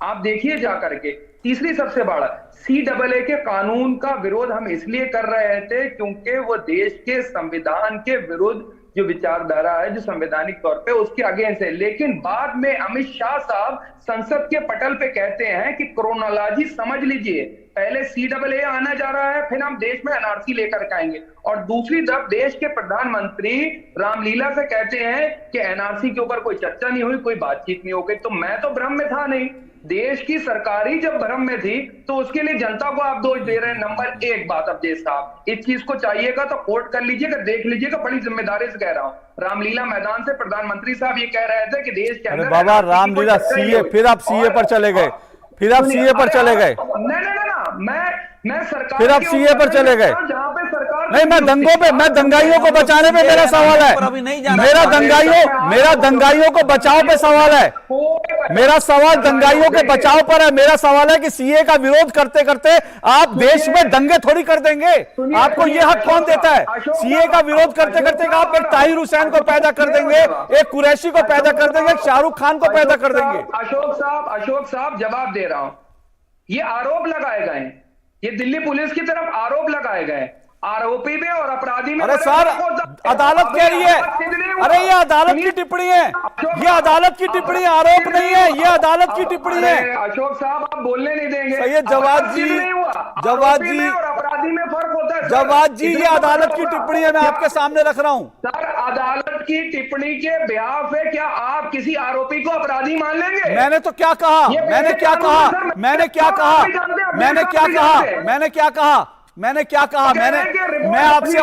Speaker 7: आप देखिए जा करके। तीसरी सबसे बड़ा, CAA के कानून का विरोध हम इसलिए कर रहे थे क्योंकि वो देश के संविधान के विरुद्ध जो विचारधारा है, जो संवैधानिक तौर पे उसके अगेंस्ट है। लेकिन बाद में अमित शाह साहब संसद के पटल पे कहते हैं कि क्रोनोलॉजी समझ लीजिए, पहले CAA आना जा रहा है, फिर हम देश में NRC लेकर आएंगे। और दूसरी तरफ देश के प्रधानमंत्री रामलीला से कहते हैं कि NRC के ऊपर कोई चर्चा नहीं हुई, कोई बातचीत नहीं हो गई। तो मैं तो भ्रम में था नहीं, देश की सरकार ही जब भ्रम में थी, तो उसके लिए जनता को आप दोष दे रहे हैं। नंबर एक बात, अवधेश साहब, इस चीज को चाहिएगा तो कोट कर लीजिएगा, देख लीजिएगा, बड़ी जिम्मेदारी से कह रहा हूं। रामलीला मैदान से प्रधानमंत्री साहब ये कह रहे थे कि देश के अंदर
Speaker 1: बाबा रामलीला सीए, फिर आप सीए पर चले गए, फिर आप सीए पर चले गए।
Speaker 7: मैं सरकार,
Speaker 1: फिर आप सीए पर चले गए।
Speaker 7: जहां पे सरकार
Speaker 1: नहीं, मैं दंगों पे, मैं दंगाइयों को बचाने पे मेरा सवाल है, मेरा दंगाइयों को बचाव पे सवाल है, मेरा सवाल दंगाइयों के बचाव पर है। मेरा सवाल है कि सीए का विरोध करते करते आप देश में दंगे थोड़ी कर देंगे। आपको यह हक कौन देता है? सीए का विरोध करते करते आप एक ताहिर हुसैन को पैदा कर देंगे, एक कुरैशी को पैदा कर देंगे, एक शाहरुख खान को पैदा कर देंगे।
Speaker 7: अशोक साहब जवाब दे रहा हूं, ये आरोप लगाए गए, ये दिल्ली पुलिस की तरफ आरोप लगाए गए, आरोपी में और अपराधी में।
Speaker 1: अरे सर, अदालत कह रही है, अरे ये अदालत की टिप्पणी है, ये अदालत की टिप्पणी, आरोप नहीं है, ये अदालत की टिप्पणी है।
Speaker 7: अशोक साहब आप बोलने नहीं देंगे।
Speaker 1: सैयद जवाद जी,
Speaker 7: और अपराधी में फर्क होता है।
Speaker 1: जवाद जी, ये अदालत की टिप्पणी है, मैं आपके सामने रख रहा हूं।
Speaker 7: सर, अदालत की टिप्पणी के बिहाफ पे क्या आप किसी आरोपी को अपराधी मान लेंगे?
Speaker 1: मैंने तो क्या कहा, मैंने क्या कहा, मैंने क्या कहा, मैंने क्या कहा, मैंने क्या कहा, मैंने क्या कहा, मैं आपसे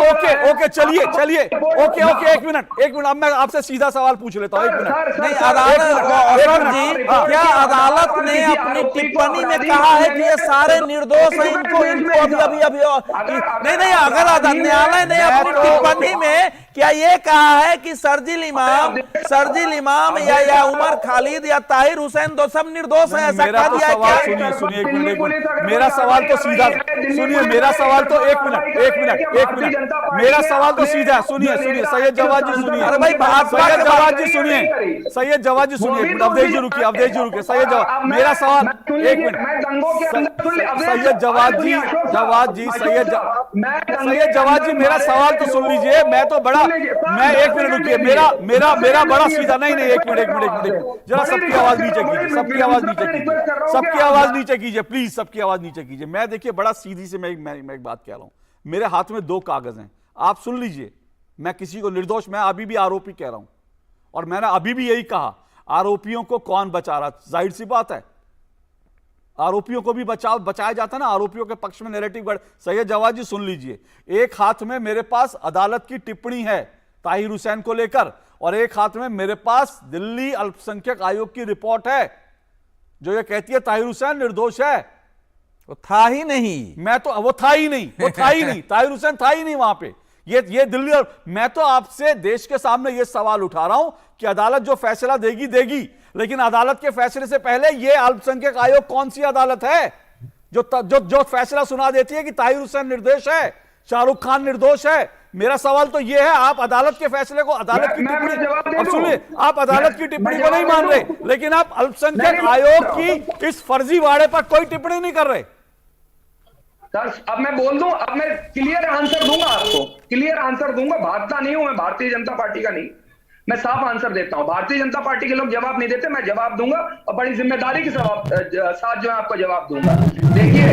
Speaker 1: ओके चलिए ओके एक मिनट अब मैं आपसे सीधा सवाल पूछ लेता हूं। एक मिनट
Speaker 4: नहीं, क्या अदालत ने अपनी टिप्पणी में कहा है कि ये सारे निर्दोष हैं, इनको अभी नहीं, अगर न्यायालय ने अपनी टिप्पणी में क्या ये कहा है कि सरजिल इमाम या उमर खालिद या ताहिर हुसैन तो सब निर्दोष हैं, ऐसा कह दिया क्या?
Speaker 1: सुनिए एक मिनट, मेरा सवाल तो सीधा, सुनिए मेरा सवाल तो एक मिनट, मेरा सवाल तो सीधा, सुनिए सैयद जवाद जी सुनिए,
Speaker 4: अरे भाई
Speaker 1: सैयद जवाद जी सुनिए, सैयद जवाद जी सुनिए, अवधेश जी रुकिए, सैयद जवाद, मेरा सवाल एक मिनट, सैयद जवाद जी, सैयद जवाद जी मेरा सवाल तो सुन लीजिए। मैं एक मिनट रुकिए, मेरा बड़ा सीधा, नहीं एक मिनट जरा सबकी आवाज नीचे कीजिए, सबकी आवाज नीचे कीजिए प्लीज, सबकी आवाज नीचे कीजिए। मैं देखिए बड़ा सीधी से मैं एक बात कह रहा हूं, मेरे हाथ में 2 कागज हैं, आप सुन लीजिए, मैं किसी को निर्दोष, मैं अभी भी आरोपी कह रहा हूं, और मैंने अभी भी यही कहा, आरोपियों को कौन बचा रहा? जाहिर सी बात है, आरोपियों को भी बचाया जाता ना, आरोपियों के पक्ष में नैरेटिव गढ़। सैयद जवाद जी सुन लीजिए, एक हाथ में मेरे पास अदालत की टिप्पणी है ताहिर हुसैन को लेकर, और एक हाथ में मेरे पास दिल्ली अल्पसंख्यक आयोग की रिपोर्ट है जो ये कहती है ताहिर हुसैन निर्दोष है।
Speaker 4: वो था ही नहीं,
Speaker 1: मैं तो वो था ही नहीं ताहिर हुसैन था ही नहीं वहां पे। ये दिल्ली, और मैं तो आपसे देश के सामने ये सवाल उठा रहा हूं कि अदालत जो फैसला देगी, लेकिन अदालत के फैसले से पहले ये अल्पसंख्यक आयोग कौन सी अदालत है जो फैसला सुना देती है कि ताहिर हुसैन निर्दोष है, शाहरुख खान निर्दोष है? मेरा सवाल तो यह है, आप अदालत के फैसले को, अदालत की टिप्पणी, अब सुनिए, आप अदालत की टिप्पणी को नहीं मान रहे, लेकिन आप अल्पसंख्यक आयोग की इस फर्जीवाड़े पर कोई टिप्पणी नहीं कर रहे।
Speaker 7: सर अब मैं बोल दूं, अब मैं क्लियर आंसर दूंगा आपको, क्लियर आंसर दूंगा। भागता नहीं हूं मैं भारतीय जनता पार्टी का, नहीं, मैं साफ आंसर देता हूं। भारतीय जनता पार्टी के लोग जवाब नहीं देते, मैं जवाब दूंगा और बड़ी जिम्मेदारी के साथ जो है आपको जवाब दूंगा। देखिए,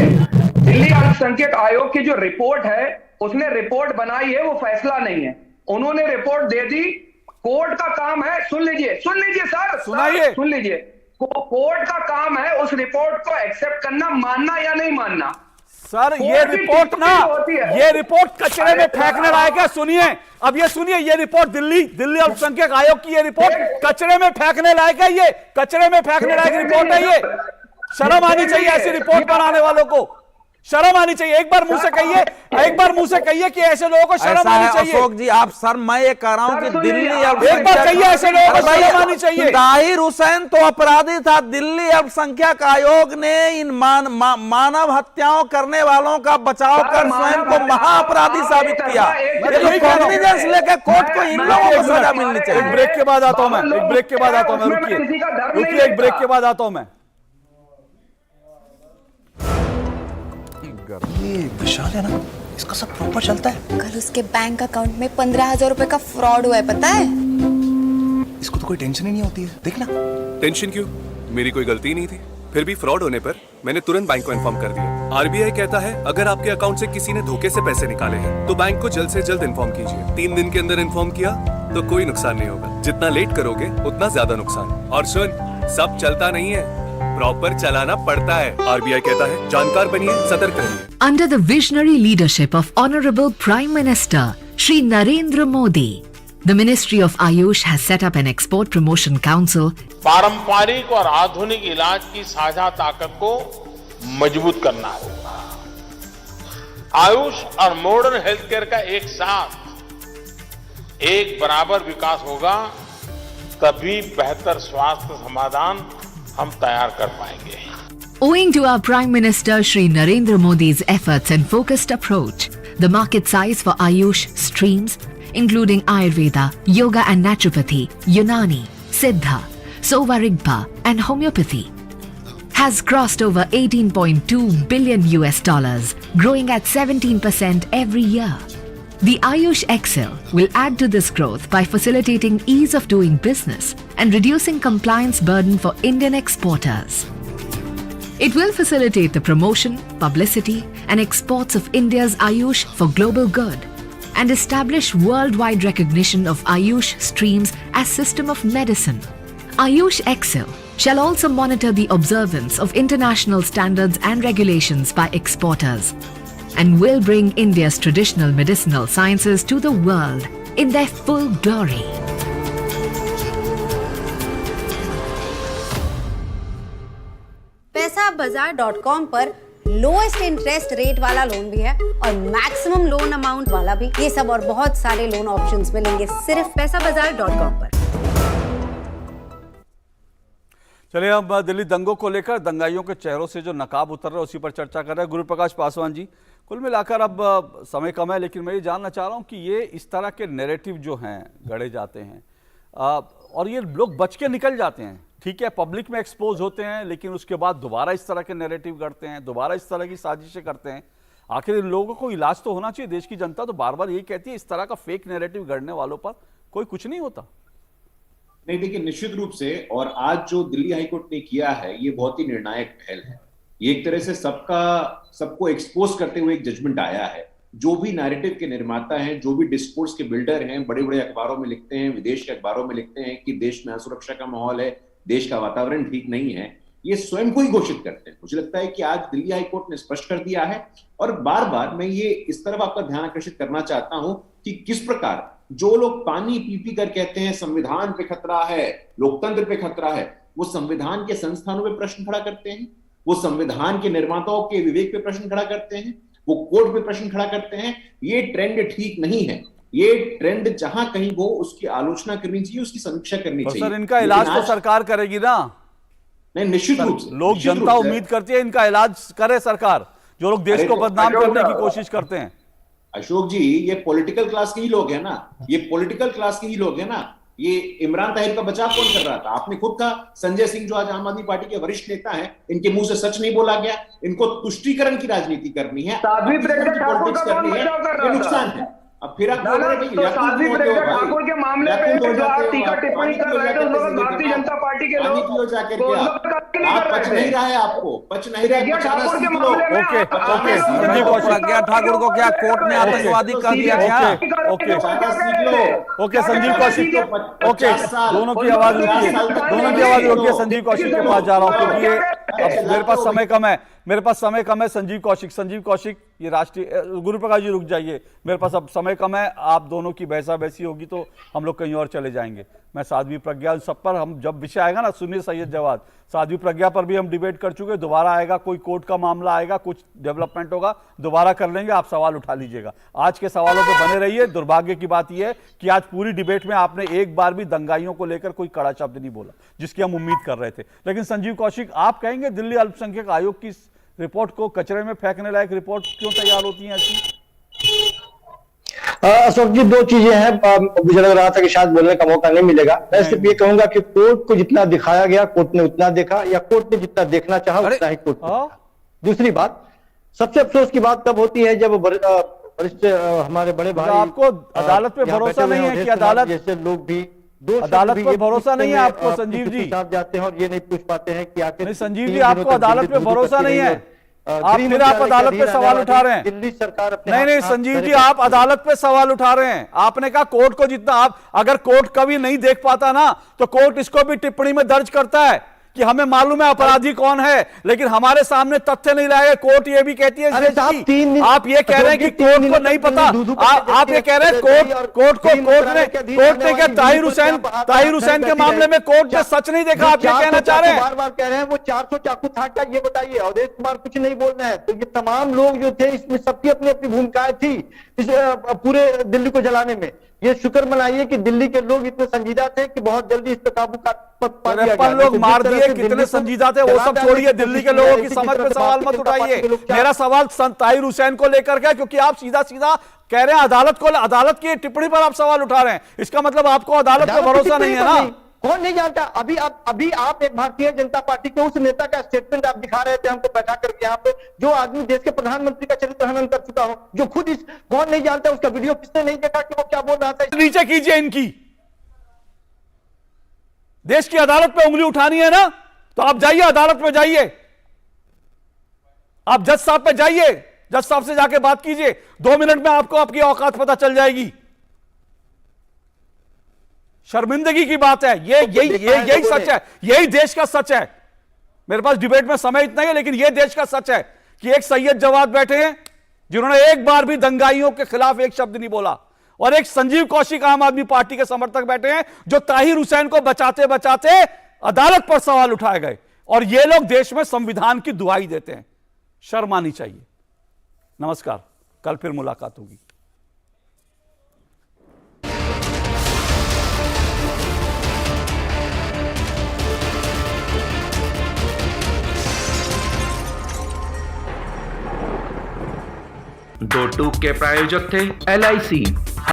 Speaker 7: दिल्ली अल्पसंख्यक आयोग की जो रिपोर्ट है, उसने रिपोर्ट बनाई है, वो फैसला नहीं है। उन्होंने रिपोर्ट दे दी, कोर्ट का काम है, सुन लीजिए सर,
Speaker 1: सुनाइए,
Speaker 7: सुन लीजिए, कोर्ट का काम है उस रिपोर्ट को एक्सेप्ट करना, मानना या नहीं मानना।
Speaker 1: सर ये रिपोर्ट ना, ये रिपोर्ट कचरे में फेंकने लायक है। सुनिए, अब ये सुनिए, ये रिपोर्ट दिल्ली अल्पसंख्यक आयोग की ये रिपोर्ट कचरे में फेंकने लायक है, ये कचरे में फेंकने लायक रिपोर्ट है। ये शर्म आनी चाहिए ऐसी रिपोर्ट बनाने वालों को, शर्म आनी चाहिए। एक बार मुंह से कहिए कि ऐसे लोगों को शर्म आनी चाहिए।
Speaker 4: अशोक जी, आप सर, मैं ये कह रहा हूं कि दिल्ली,
Speaker 1: एक बार कहिए ऐसे लोगों को शर्म आनी चाहिए।
Speaker 4: ताहिर हुसैन तो अपराधी था, दिल्ली अल्पसंख्यक आयोग ने इन मानव हत्याओं करने वालों का बचाव कर स्वयं को महाअपराधी साबित किया। कॉग्निजेंस लेकर कोर्ट को इन लोगों को सजा मिलनी चाहिए।
Speaker 1: एक ब्रेक के बाद आता हूं मैं, रुकिए, एक ब्रेक के बाद आता हूं मैं।
Speaker 11: ये विशाल है ना, इसका सब प्रॉपर चलता है।
Speaker 10: कल उसके बैंक अकाउंट में 15,000 रुपए का फ्रॉड हुआ है, पता है?
Speaker 11: इसको तो कोई टेंशन ही नहीं होती है, देखना।
Speaker 13: टेंशन क्यों? मेरी कोई गलती नहीं थी। फिर भी फ्रॉड होने पर मैंने तुरंत बैंक को इन्फॉर्म कर दिया। आरबीआई कहता है अगर आपके अकाउंट से किसी ने धोखे से पैसे निकाले हैं तो बैंक को जल्द से जल्द इन्फॉर्म कीजिए। 3 दिन के अंदर इन्फॉर्म किया तो कोई नुकसान नहीं होगा, जितना लेट करोगे उतना ज्यादा नुकसान। और सुन, सब चलता नहीं है, प्रॉपर चलाना पड़ता है। आरबीआई कहता है जानकार बनिए, सतर्क रहिए।
Speaker 15: Under the visionary leadership of Honorable Prime Minister Shri Narendra Modi, the Ministry of Ayush has set up an export promotion council.
Speaker 16: पारंपरिक और आधुनिक इलाज की साझा ताकत को मजबूत करना होगा। आयुष और मॉडर्न हेल्थ केयर का एक साथ एक बराबर विकास होगा, तभी बेहतर स्वास्थ्य समाधान हम तैयार कर पाएंगे।
Speaker 15: Owing to our Prime Minister Shri Narendra Modi's efforts and focused approach, the market size for Ayush streams, including Ayurveda, Yoga and Naturopathy, Unani, Siddha, Sova Rigpa and Homeopathy, has crossed over $18.2 billion, growing at 17% every year. The Ayush Excel will add to this growth by facilitating ease of doing business and reducing compliance burden for Indian exporters. It will facilitate the promotion, publicity and exports of India's Ayush for global good and establish worldwide recognition of Ayush streams as system of medicine. Ayush Excel shall also monitor the observance of international standards and regulations by exporters and will bring India's traditional medicinal sciences to the world in their full glory.
Speaker 10: पैसाबाजार.com पर lowest interest rate वाला loan भी है और maximum loan amount वाला भी। ये सब और बहुत सारे लोन ऑप्शंस मिलेंगे सिर्फ पैसाबाजार.com पर।
Speaker 1: चलिए, अब दिल्ली दंगों को लेकर दंगाइयों के चेहरों से जो नकाब उतर रहा है उसी पर चर्चा कर रहे हैं गुरुप्रकाश पासवान जी। कुल मिलाकर अब समय कम है, लेकिन मैं ये जानना चाह रहा हूँ कि ये इस तरह के नैरेटिव जो हैं गढ़े जाते हैं और ये लोग बच के निकल जाते हैं, ठीक है, पब्लिक में एक्सपोज होते हैं, लेकिन उसके बाद दोबारा इस तरह के नैरेटिव गढ़ते हैं, दोबारा इस तरह की साजिशें करते हैं। आखिर इन लोगों को इलाज तो होना चाहिए। देश की जनता तो बार बार यही कहती है इस तरह का फेक नैरेटिव गढ़ने वालों पर कोई कुछ नहीं होता।
Speaker 6: नहीं, देखिए, निश्चित रूप से, और आज जो दिल्ली हाईकोर्ट ने किया है ये बहुत ही निर्णायक पहल है। ये एक तरह से सबको एक्सपोज करते हुए एक जजमेंट आया है जो भी नैरेटिव के निर्माता हैं, जो भी डिस्कोर्स के बिल्डर हैं, बड़े बड़े अखबारों में लिखते हैं, विदेश के अखबारों में लिखते हैं कि देश में असुरक्षा का माहौल है, देश का वातावरण ठीक नहीं है, ये स्वयं को ही घोषित करते हैं। मुझे लगता है कि आज दिल्ली हाईकोर्ट ने स्पष्ट कर दिया है। और बार बार मैं ये इस तरफ आपका ध्यान आकर्षित करना चाहता हूं कि किस प्रकार जो लोग पानी पी पी कर कहते हैं संविधान पे खतरा है, लोकतंत्र पे खतरा है, वो संविधान के संस्थानों पे प्रश्न खड़ा करते हैं, वो संविधान के निर्माताओं के विवेक पे प्रश्न खड़ा करते हैं, वो कोर्ट पे प्रश्न खड़ा करते हैं। ये ट्रेंड ठीक नहीं है। ये ट्रेंड जहां कहीं हो उसकी आलोचना करनी चाहिए, उसकी समीक्षा करनी चाहिए।
Speaker 1: सर, इनका इलाज तो सरकार करेगी ना?
Speaker 6: नहीं, निश्चित रूप से
Speaker 1: लोग, जनता उम्मीद करती है इनका इलाज करे सरकार, जो लोग देश को बदनाम करने की कोशिश करते हैं।
Speaker 6: अशोक जी, ये पॉलिटिकल क्लास के ही लोग हैं ना, ये पॉलिटिकल क्लास के ही लोग हैं ना। ये इमरान ताहिर का बचाव कौन कर रहा था? आपने खुद कहा। संजय सिंह जो आज आम आदमी पार्टी के वरिष्ठ नेता हैं, इनके मुंह से सच नहीं बोला गया। इनको तुष्टीकरण की राजनीति करनी है, पॉलिटिक्स करनी है, ये नुकसान है। अब फिर आप
Speaker 7: ठाकुर के मामले पे जो आप टीका टिप्पणी कर रहे थे, उस वक्त भारतीय जनता पार्टी के लोग
Speaker 6: पच नहीं रहा है, आपको पच नहीं रहा है।
Speaker 7: ठाकुर के मामले में
Speaker 4: प्रज्ञा ठाकुर को क्या कोर्ट ने आतंकवादी कह दिया क्या?
Speaker 1: ओके संजीव कौशिक, ओके दोनों की आवाज रुकिए, दोनों की आवाज रुकिए। संजीव कौशिक के पास जा रहा हूं क्योंकि ये मेरे पास समय कम है, मेरे पास समय कम है। संजीव कौशिक, ये राष्ट्रीय, गुरु प्रकाश जी रुक जाइए, मेरे पास अब समय कम है। आप दोनों की बहसा बहसी होगी तो हम लोग कहीं और चले जाएंगे। मैं साध्वी प्रज्ञा, सब पर हम जब विषय आएगा ना, सुनिए सैयद जवाद, साध्वी प्रज्ञा पर भी हम डिबेट कर चुके, दोबारा आएगा, कोई कोर्ट का मामला आएगा, कुछ डेवलपमेंट होगा, दोबारा कर लेंगे, आप सवाल उठा लीजिएगा। आज के सवालों पे बने रहिए। दुर्भाग्य की बात यह है कि आज पूरी डिबेट में आपने एक बार भी दंगाइयों को लेकर कोई कड़ा शब्द नहीं बोला, जिसकी हम उम्मीद कर रहे थे। लेकिन संजीव कौशिक, आप कहेंगे दिल्ली अल्पसंख्यक आयोग की रिपोर्ट को कचरे में फेंकने लायक रिपोर्ट क्यों तैयार होती है ऐसी?
Speaker 5: अशोक जी, दो चीजें हैं। मुझे लग रहा था कि शायद बोलने का मौका नहीं मिलेगा। मैं सिर्फ ये कहूंगा कि कोर्ट को जितना दिखाया गया, कोर्ट ने उतना देखा, या कोर्ट ने जितना देखना चाहा उतना ही कोर्ट ने देखा। दूसरी बात, सबसे अफसोस की बात तब होती है जब वरिष्ठ हमारे बड़े भाई,
Speaker 1: आपको अदालत पे भरोसा नहीं है कि अदालत
Speaker 5: जैसे लोग भी,
Speaker 1: अदालत पर भरोसा नहीं है आपको? संजीव जी
Speaker 5: साहब जाते हैं और ये नहीं पूछ पाते हैं कि आखिर
Speaker 1: संजीव जी, आपको अदालत पे भरोसा नहीं है? फिर आप अदालत पे सवाल उठा रहे हैं।
Speaker 5: दिल्ली सरकार
Speaker 1: नहीं संजीव जी, आप अदालत पे सवाल उठा रहे हैं। आपने कहा कोर्ट को जितना, आप अगर कोर्ट कभी नहीं देख पाता ना, तो कोर्ट इसको भी टिप्पणी में दर्ज करता है कि हमें मालूम है अपराधी कौन है, लेकिन हमारे सामने तथ्य नहीं लाए। कोर्ट ये भी कहती है, आप ये कह रहे हैं कि कोर्ट को नहीं पता, आप ये कह रहे हैं कोर्ट ने क्या ताहिर हुसैन के मामले में कोर्ट ने सच नहीं देखा, आप ये कहना चाह रहे हैं?
Speaker 5: बार बार कह रहे हैं वो 400 चाकू था क्या, ये बताइए। अवधेश कुमार कुछ नहीं बोल रहे हैं। तो ये तमाम लोग जो थे, इसमें सबकी अपनी अपनी भूमिकाएं थी इस पूरे दिल्ली को जलाने में। ये शुक्र मनाइए कि दिल्ली के लोग इतने संजीदा थे कि बहुत जल्दी इस पे काबू पा लिया गया।
Speaker 1: लोग मार दिए, कितने संजीदा थे वो सब छोड़िए, दिल्ली के लोगों की समझ पे सवाल मत उठाइए। मेरा सवाल ताहिर हुसैन को लेकर के, क्योंकि आप सीधा सीधा कह रहे हैं अदालत की टिप्पणी पर आप सवाल उठा रहे हैं। इसका मतलब आपको अदालत पे भरोसा नहीं है ना?
Speaker 5: कौन नहीं जानता? अभी आप एक भारतीय जनता पार्टी के उस नेता का स्टेटमेंट आप दिखा रहे थे हमको बैठा करके यहाँ पे, जो आदमी देश के प्रधानमंत्री का चरित्र हनन कर चुका हो, जो खुद इस, कौन नहीं जानता उसका वीडियो, किसने नहीं देखा कि वो क्या बोल रहा था?
Speaker 1: नीचे कीजिए इनकी। देश की अदालत पे उंगली उठानी है ना, तो आप जाइए अदालत में, जाइए आप जज साहब पे जाइए, जज साहब से जाके बात कीजिए। 2 मिनट में आपको आपकी औकात पता चल जाएगी। शर्मिंदगी की बात है ये, यही सच है, यही देश का सच है। मेरे पास डिबेट में समय इतना ही है, लेकिन यह देश का सच है कि एक सैयद जवाद बैठे हैं जिन्होंने एक बार भी दंगाइयों के खिलाफ एक शब्द नहीं बोला, और एक संजीव कौशिक आम आदमी पार्टी के समर्थक बैठे हैं जो ताहिर हुसैन को बचाते बचाते अदालत पर सवाल उठाए गए, और ये लोग देश में संविधान की दुहाई देते हैं। शर्म आनी चाहिए। नमस्कार, कल फिर मुलाकात होगी।
Speaker 17: दो टूक के प्रायोजक थे LIC,